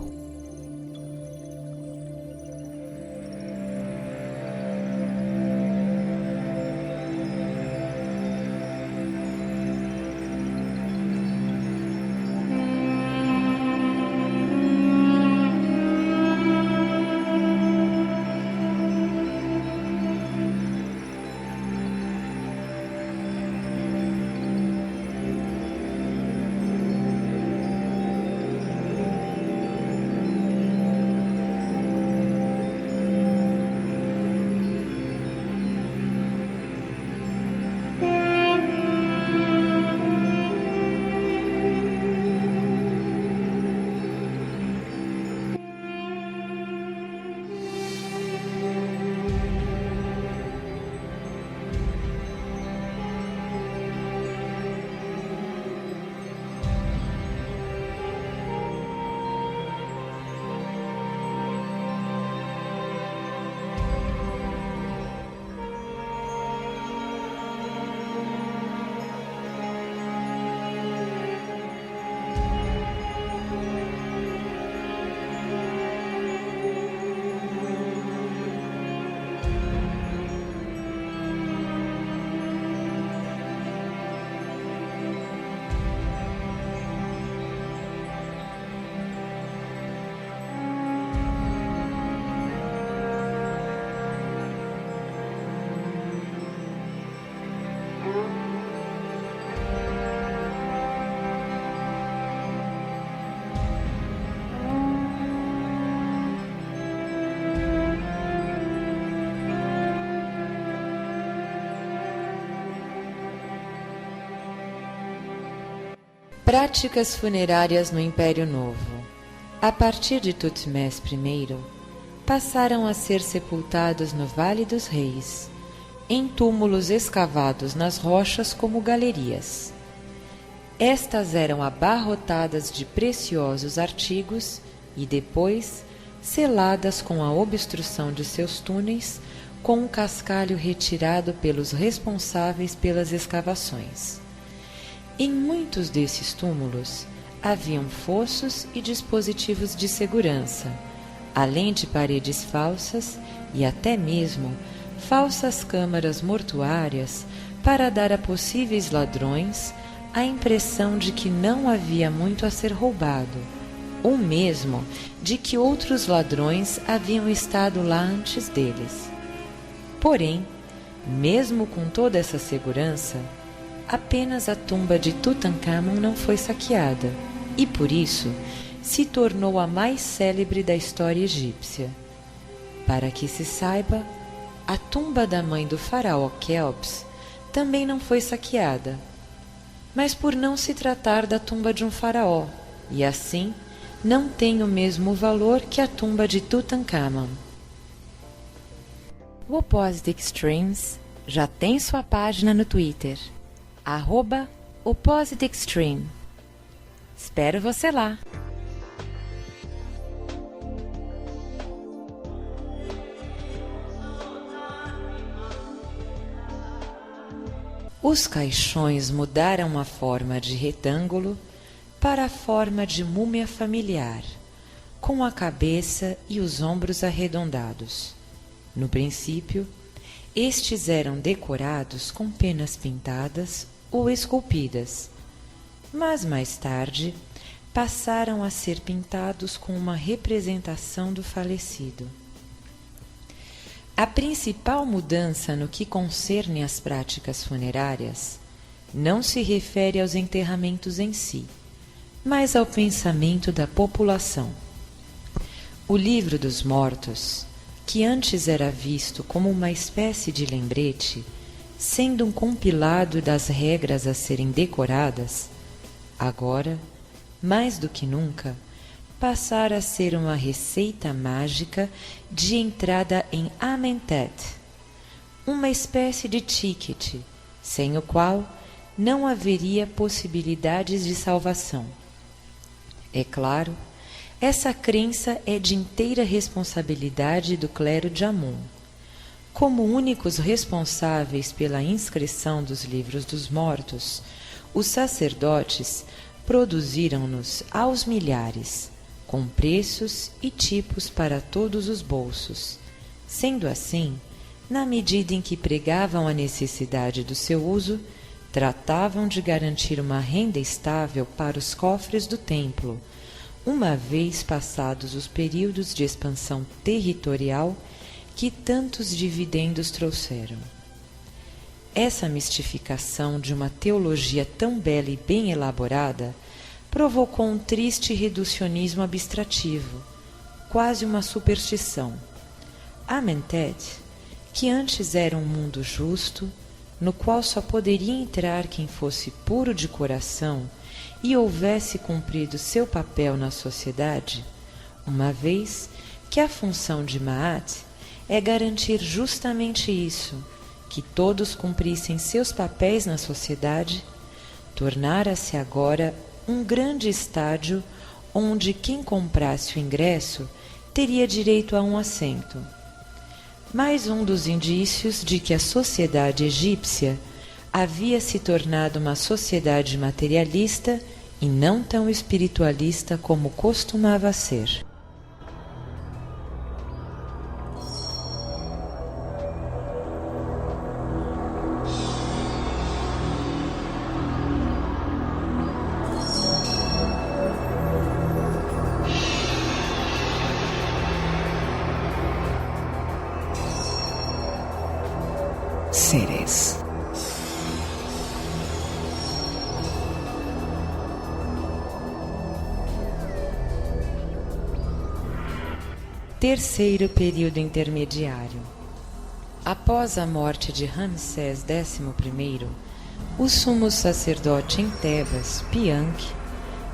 Práticas funerárias no Império Novo. A partir de Tutmés I, passaram a ser sepultados no Vale dos Reis, em túmulos escavados nas rochas como galerias. Estas eram abarrotadas de preciosos artigos e depois seladas com a obstrução de seus túneis com um cascalho retirado pelos responsáveis pelas escavações. Em muitos desses túmulos haviam fossos e dispositivos de segurança, além de paredes falsas e até mesmo falsas câmaras mortuárias para dar a possíveis ladrões a impressão de que não havia muito a ser roubado, ou mesmo de que outros ladrões haviam estado lá antes deles. Porém, mesmo com toda essa segurança, apenas a tumba de Tutankhamon não foi saqueada, e por isso se tornou a mais célebre da história egípcia. Para que se saiba, a tumba da mãe do faraó Quéops também não foi saqueada, mas por não se tratar da tumba de um faraó, e assim não tem o mesmo valor que a tumba de Tutankhamon. O Opposite Extremes já tem sua página no Twitter, @OppositeExtreme. Espero você lá! Os caixões mudaram a forma de retângulo para a forma de múmia familiar, com a cabeça e os ombros arredondados. No princípio, estes eram decorados com penas pintadas ou esculpidas, mas mais tarde passaram a ser pintados com uma representação do falecido. A principal mudança no que concerne às práticas funerárias não se refere aos enterramentos em si, mas ao pensamento da população. O Livro dos Mortos, que antes era visto como uma espécie de lembrete, sendo um compilado das regras a serem decoradas, agora, mais do que nunca, passar a ser uma receita mágica de entrada em Amentet, uma espécie de ticket, sem o qual não haveria possibilidades de salvação. É claro, essa crença é de inteira responsabilidade do clero de Amon. Como únicos responsáveis pela inscrição dos livros dos mortos, os sacerdotes produziram-nos aos milhares, com preços e tipos para todos os bolsos. Sendo assim, na medida em que pregavam a necessidade do seu uso, tratavam de garantir uma renda estável para os cofres do templo, uma vez passados os períodos de expansão territorial que tantos dividendos trouxeram. Essa mistificação de uma teologia tão bela e bem elaborada provocou um triste reducionismo abstrativo, quase uma superstição. Amentet, que antes era um mundo justo, no qual só poderia entrar quem fosse puro de coração e houvesse cumprido seu papel na sociedade, uma vez que a função de Maat é garantir justamente isso, que todos cumprissem seus papéis na sociedade, tornara-se agora um grande estádio onde quem comprasse o ingresso teria direito a um assento. Mais um dos indícios de que a sociedade egípcia havia se tornado uma sociedade materialista e não tão espiritualista como costumava ser. Seres. Terceiro período intermediário. Após a morte de Ramsés XI, o sumo sacerdote em Tebas, Pianque,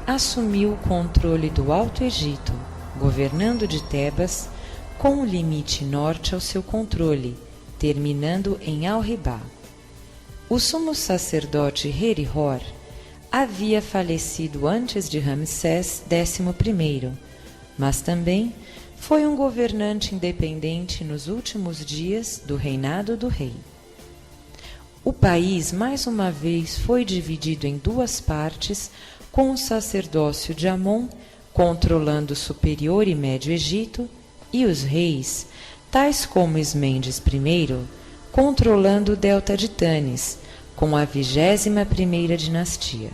assumiu o controle do Alto Egito, governando de Tebas, com o limite norte ao seu controle, terminando em Al-Ribá. O sumo sacerdote Herihor havia falecido antes de Ramsés XI, mas também foi um governante independente nos últimos dias do reinado do rei. O país mais uma vez foi dividido em duas partes, com o sacerdócio de Amon controlando o Superior e Médio Egito e os reis, tais como Ismendes I, controlando o delta de Tanis, com a 21ª dinastia.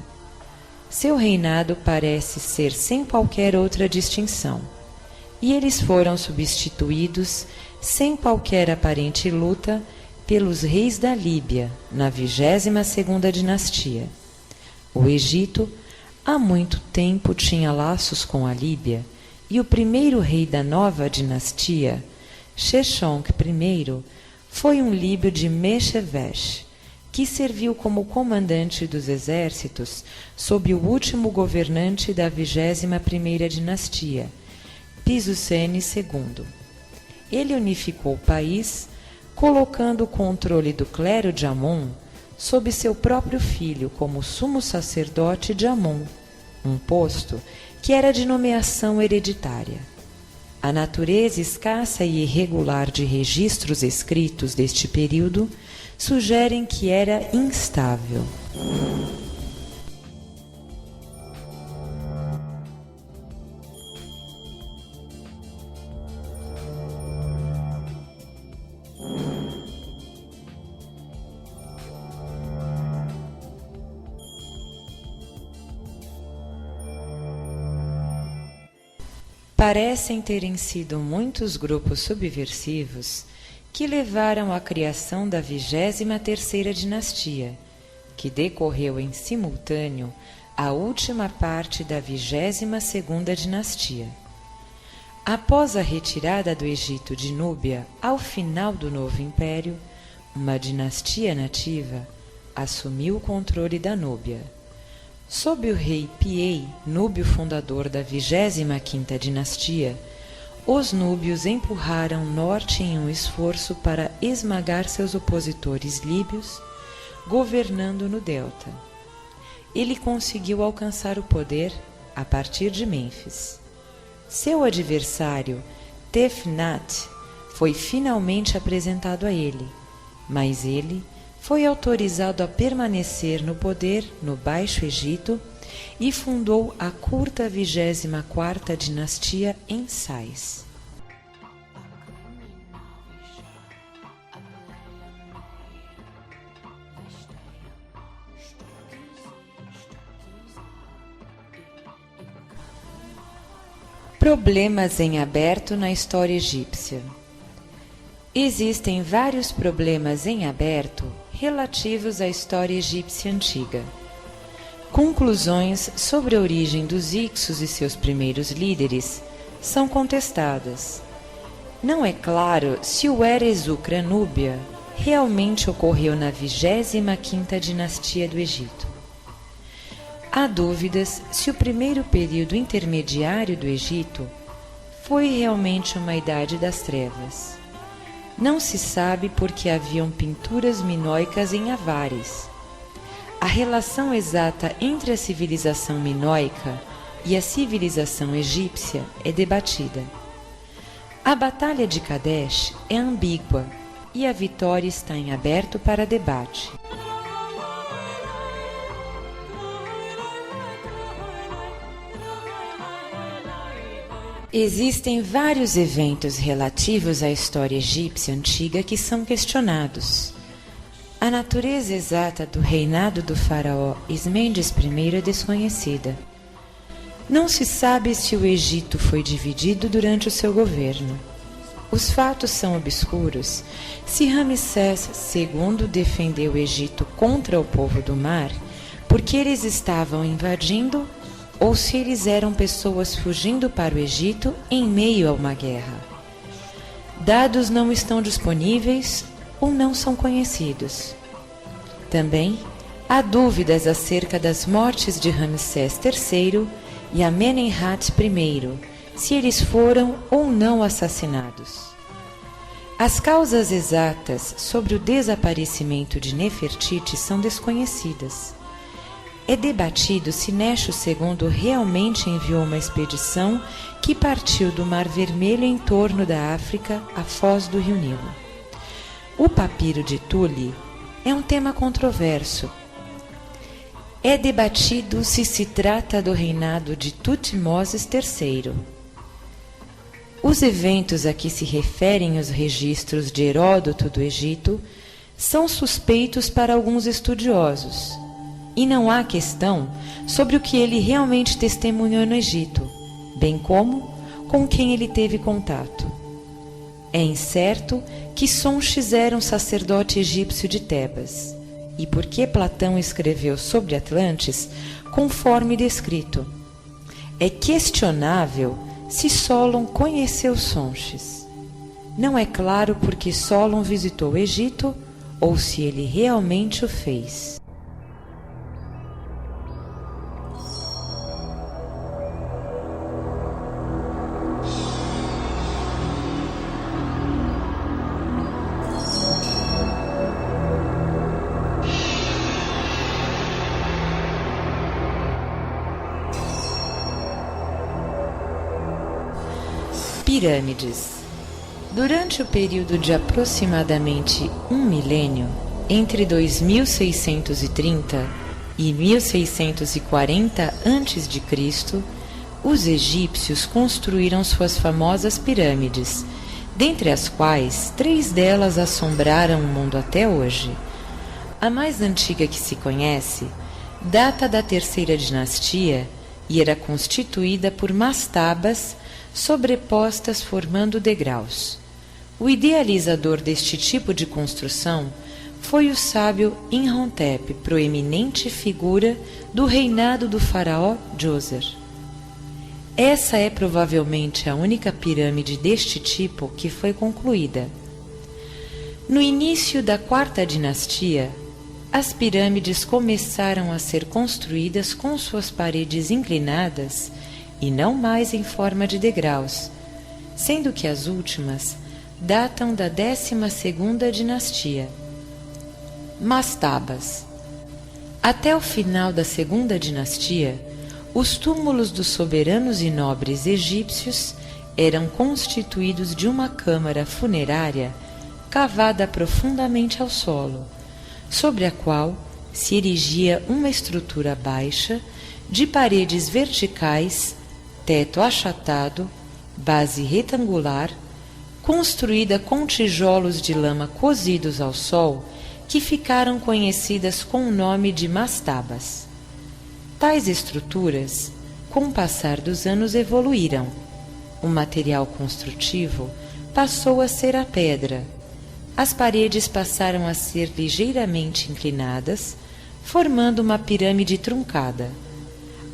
Seu reinado parece ser sem qualquer outra distinção, e eles foram substituídos, sem qualquer aparente luta, pelos reis da Líbia, na 22ª dinastia. O Egito, há muito tempo, tinha laços com a Líbia, e o primeiro rei da nova dinastia, Sheshonq I, foi um líbio de Meshevesh, que serviu como comandante dos exércitos sob o último governante da 21ª dinastia, Pisusene II. Ele unificou o país, colocando o controle do clero de Amon sob seu próprio filho como sumo sacerdote de Amon, um posto que era de nomeação hereditária. A natureza escassa e irregular de registros escritos deste período sugerem que era instável. Parecem terem sido muitos grupos subversivos que levaram à criação da 23ª dinastia, que decorreu em simultâneo à última parte da 22ª dinastia. Após a retirada do Egito de Núbia ao final do Novo Império, uma dinastia nativa assumiu o controle da Núbia. Sob o rei Piei, núbio fundador da 25ª dinastia, os núbios empurraram norte em um esforço para esmagar seus opositores líbios, governando no delta. Ele conseguiu alcançar o poder a partir de Mênfis. Seu adversário, Tefnat, foi finalmente apresentado a ele, mas ele foi autorizado a permanecer no poder no Baixo Egito e fundou a curta 24ª dinastia em Sais. Problemas em aberto na história egípcia. Existem vários problemas em aberto relativos à história egípcia antiga. Conclusões sobre a origem dos Hyksos e seus primeiros líderes são contestadas. Não é claro se o Eres Ucranúbia realmente ocorreu na 25ª dinastia do Egito. Há dúvidas se o primeiro período intermediário do Egito foi realmente uma idade das trevas. Não se sabe porque haviam pinturas minoicas em Avares. A relação exata entre a civilização minoica e a civilização egípcia é debatida. A Batalha de Kadesh é ambígua e a vitória está em aberto para debate. Existem vários eventos relativos à história egípcia antiga que são questionados. A natureza exata do reinado do faraó Ismendes I é desconhecida. Não se sabe se o Egito foi dividido durante o seu governo. Os fatos são obscuros se Ramsés II defendeu o Egito contra o povo do mar porque eles estavam invadindo ou se eles eram pessoas fugindo para o Egito em meio a uma guerra. Dados não estão disponíveis ou não são conhecidos. Também há dúvidas acerca das mortes de Ramsés III e Amenemhat I, se eles foram ou não assassinados. As causas exatas sobre o desaparecimento de Nefertiti são desconhecidas. É debatido se Necho II realmente enviou uma expedição que partiu do Mar Vermelho em torno da África à foz do Rio Nilo. O papiro de Tule é um tema controverso. É debatido se se trata do reinado de Tutmoses III. Os eventos a que se referem os registros de Heródoto do Egito são suspeitos para alguns estudiosos, e não há questão sobre o que ele realmente testemunhou no Egito, bem como com quem ele teve contato. É incerto que Sonches era um sacerdote egípcio de Tebas, e por que Platão escreveu sobre Atlantes conforme descrito. É questionável se Solon conheceu Sonches. Não é claro porque Solon visitou o Egito ou se ele realmente o fez. Pirâmides. Durante o período de aproximadamente um milênio, entre 2630 e 1640 a.C., os egípcios construíram suas famosas pirâmides, dentre as quais 3 delas assombraram o mundo até hoje. A mais antiga que se conhece data da terceira dinastia e era constituída por mastabas sobrepostas formando degraus. O idealizador deste tipo de construção foi o sábio Imhotep, proeminente figura do reinado do faraó Djoser. Essa é provavelmente a única pirâmide deste tipo que foi concluída. No início da quarta dinastia, as pirâmides começaram a ser construídas com suas paredes inclinadas e não mais em forma de degraus, sendo que as últimas datam da 12ª dinastia. Mastabas. Até o final da segunda dinastia, os túmulos dos soberanos e nobres egípcios eram constituídos de uma câmara funerária cavada profundamente ao solo, sobre a qual se erigia uma estrutura baixa de paredes verticais, teto achatado, base retangular, construída com tijolos de lama cozidos ao sol, que ficaram conhecidas com o nome de mastabas. Tais estruturas, com o passar dos anos, evoluíram. O material construtivo passou a ser a pedra. As paredes passaram a ser ligeiramente inclinadas, formando uma pirâmide truncada.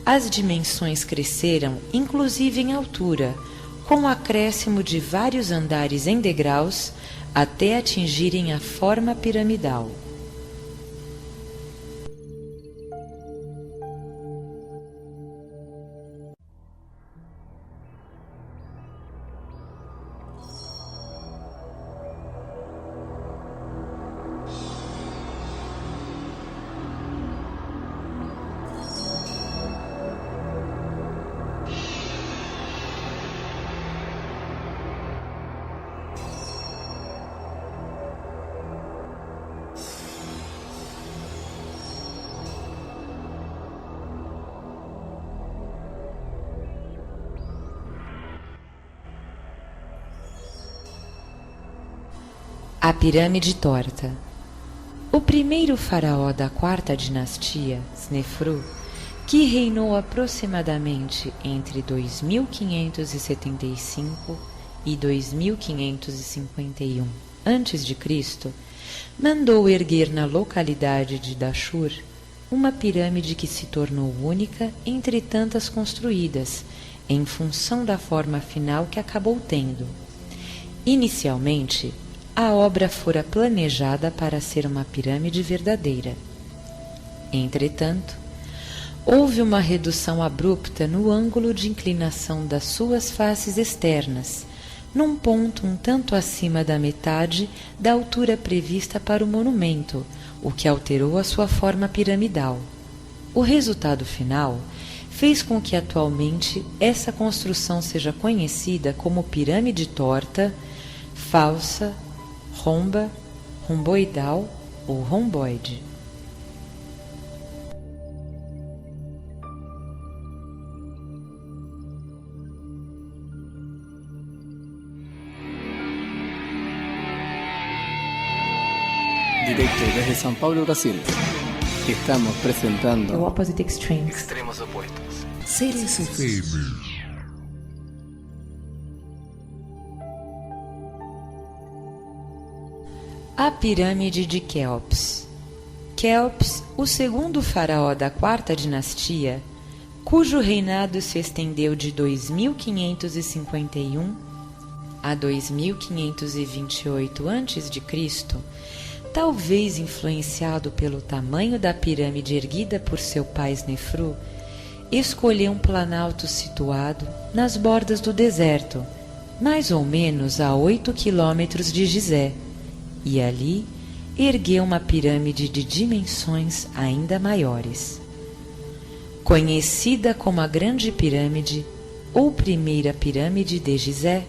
As dimensões cresceram, inclusive em altura, com o acréscimo de vários andares em degraus até atingirem a forma piramidal. A pirâmide torta. O primeiro faraó da quarta dinastia, Snefru, que reinou aproximadamente entre 2575 e 2551 a.C., mandou erguer na localidade de Dashur uma pirâmide que se tornou única entre tantas construídas, em função da forma final que acabou tendo. Inicialmente, a obra fora planejada para ser uma pirâmide verdadeira. Entretanto, houve uma redução abrupta no ângulo de inclinação das suas faces externas, num ponto um tanto acima da metade da altura prevista para o monumento, o que alterou a sua forma piramidal. O resultado final fez com que atualmente essa construção seja conhecida como pirâmide torta, falsa, romba, romboidal ou romboide. Directo desde São Paulo, Brasil. Estamos The presentando opposite extremes. Extremos opuestos. Seres FM. A pirâmide de Quéops. Quéops, o segundo faraó da quarta dinastia, cujo reinado se estendeu de 2551 a 2528 a.C., talvez influenciado pelo tamanho da pirâmide erguida por seu pai Snefru, escolheu um planalto situado nas bordas do deserto, mais ou menos a 8 quilômetros de Gizé, e ali ergueu uma pirâmide de dimensões ainda maiores. Conhecida como a Grande Pirâmide ou Primeira Pirâmide de Gizé,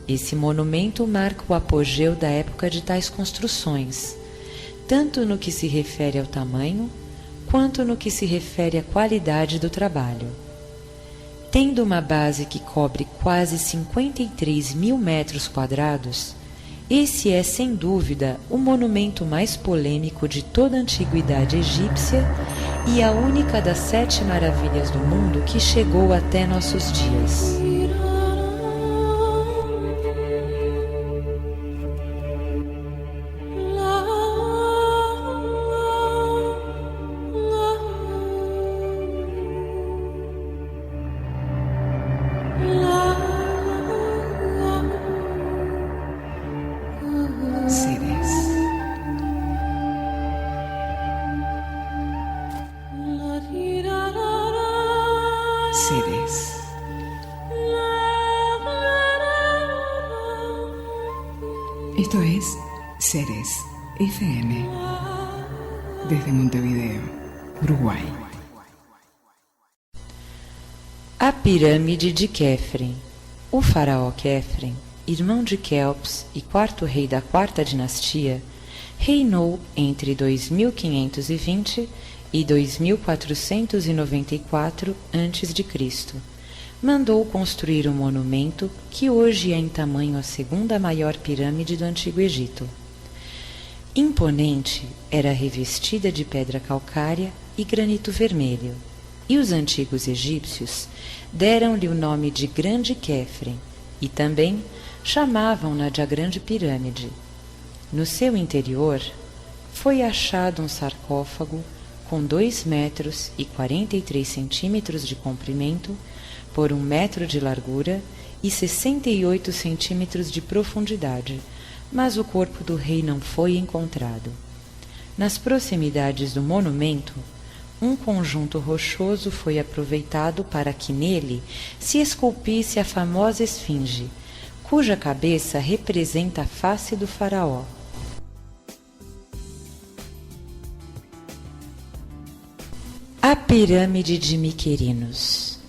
esse monumento marca o apogeu da época de tais construções, tanto no que se refere ao tamanho, quanto no que se refere à qualidade do trabalho. Tendo uma base que cobre quase 53 mil metros quadrados, esse é, sem dúvida, o monumento mais polêmico de toda a antiguidade egípcia e a única das 7 maravilhas do mundo que chegou até nossos dias. Seres. Esto es Seres FM. Desde Montevideo, Uruguay. A pirâmide de Quefren. O faraó Quefren, irmão de Quéops e quarto rei da quarta dinastia, reinou entre 2520 e 2494 a.C. Mandou construir um monumento que hoje é em tamanho a segunda maior pirâmide do Antigo Egito. Imponente, era revestida de pedra calcária e granito vermelho, e os antigos egípcios deram-lhe o nome de Grande Quefren e também chamavam-na de a Grande Pirâmide. No seu interior foi achado um sarcófago com 2 metros e 43 centímetros de comprimento por 1 metro de largura e 68 centímetros de profundidade, mas o corpo do rei não foi encontrado. Nas proximidades do monumento, um conjunto rochoso foi aproveitado para que nele se esculpisse a famosa esfinge, cuja cabeça representa a face do faraó. A pirâmide de Miquerinos.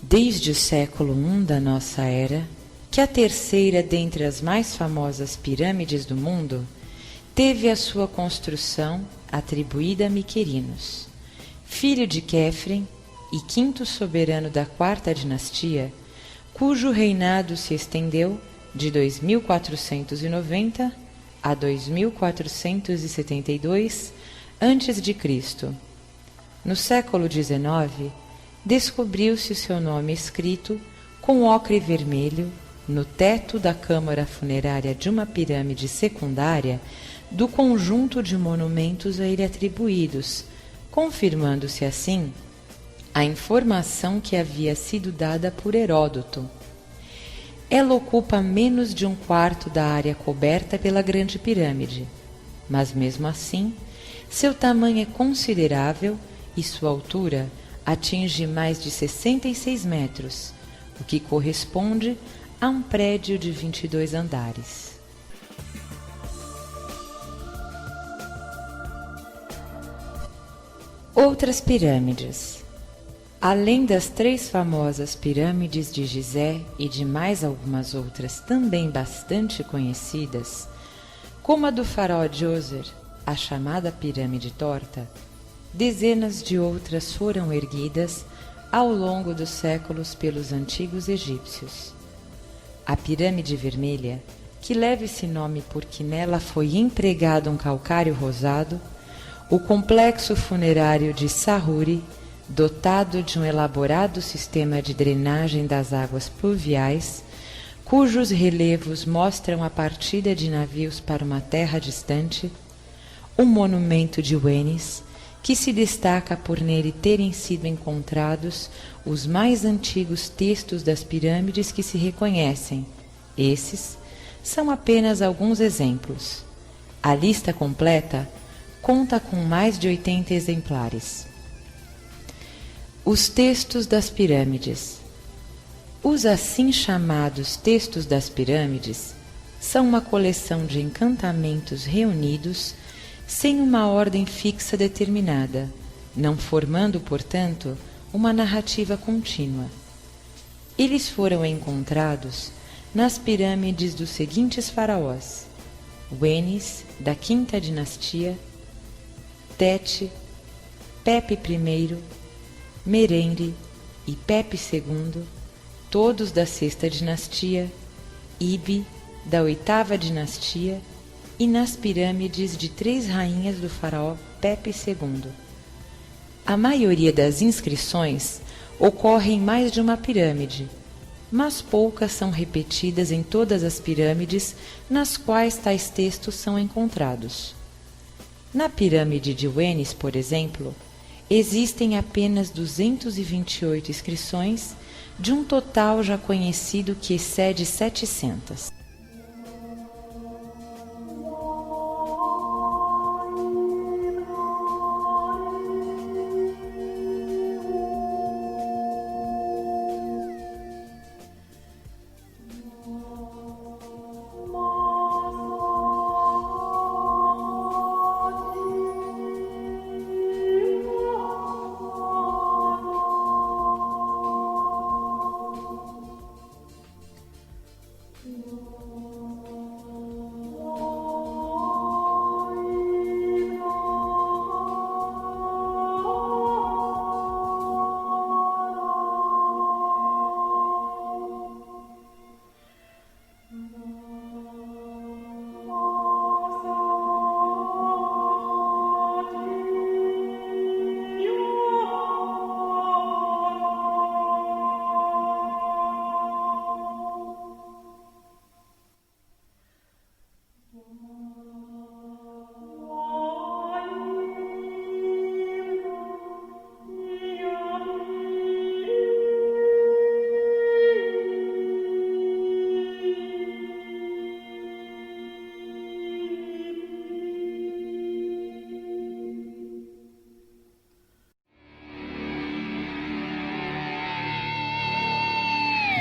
Desde o século I da nossa era, que a terceira dentre as mais famosas pirâmides do mundo teve a sua construção atribuída a Miquerinos, filho de Quefren e quinto soberano da quarta dinastia, cujo reinado se estendeu de 2490 a 2472 a.C. No século XIX, descobriu-se o seu nome escrito com ocre vermelho no teto da câmara funerária de uma pirâmide secundária do conjunto de monumentos a ele atribuídos, confirmando-se assim a informação que havia sido dada por Heródoto. Ela ocupa menos de 1/4 da área coberta pela Grande Pirâmide, mas mesmo assim Seu tamanho é considerável e sua altura atinge mais de 66 metros, o que corresponde a um prédio de 22 andares. Outras pirâmides. Além das 3 famosas pirâmides de Gizé e de mais algumas outras também bastante conhecidas, como a do faraó Djoser, a chamada Pirâmide Torta, dezenas de outras foram erguidas ao longo dos séculos pelos antigos egípcios. A Pirâmide Vermelha, que leva esse nome porque nela foi empregado um calcário rosado, o complexo funerário de Sahuri, dotado de um elaborado sistema de drenagem das águas pluviais, cujos relevos mostram a partida de navios para uma terra distante, o monumento de Uenis, que se destaca por nele terem sido encontrados os mais antigos textos das pirâmides que se reconhecem. Esses são apenas alguns exemplos. A lista completa conta com mais de 80 exemplares. Os textos das pirâmides. Os assim chamados textos das pirâmides são uma coleção de encantamentos reunidos sem uma ordem fixa determinada, não formando, portanto, uma narrativa contínua. Eles foram encontrados nas pirâmides dos seguintes faraós: Uenis, da quinta dinastia, Tete, Pepe I, Merendre e Pepe II, todos da sexta dinastia, Ibi, da oitava dinastia, e nas pirâmides de 3 rainhas do faraó Pepe II. A maioria das inscrições ocorre em mais de uma pirâmide, mas poucas são repetidas em todas as pirâmides nas quais tais textos são encontrados. Na pirâmide de Uenis, por exemplo, existem apenas 228 inscrições, de um total já conhecido que excede 700.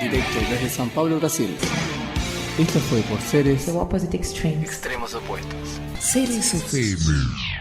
Directo desde São Paulo, Brasil. Esto fue por Seres The opposite extremes. Extremos opuestos. Seres FM.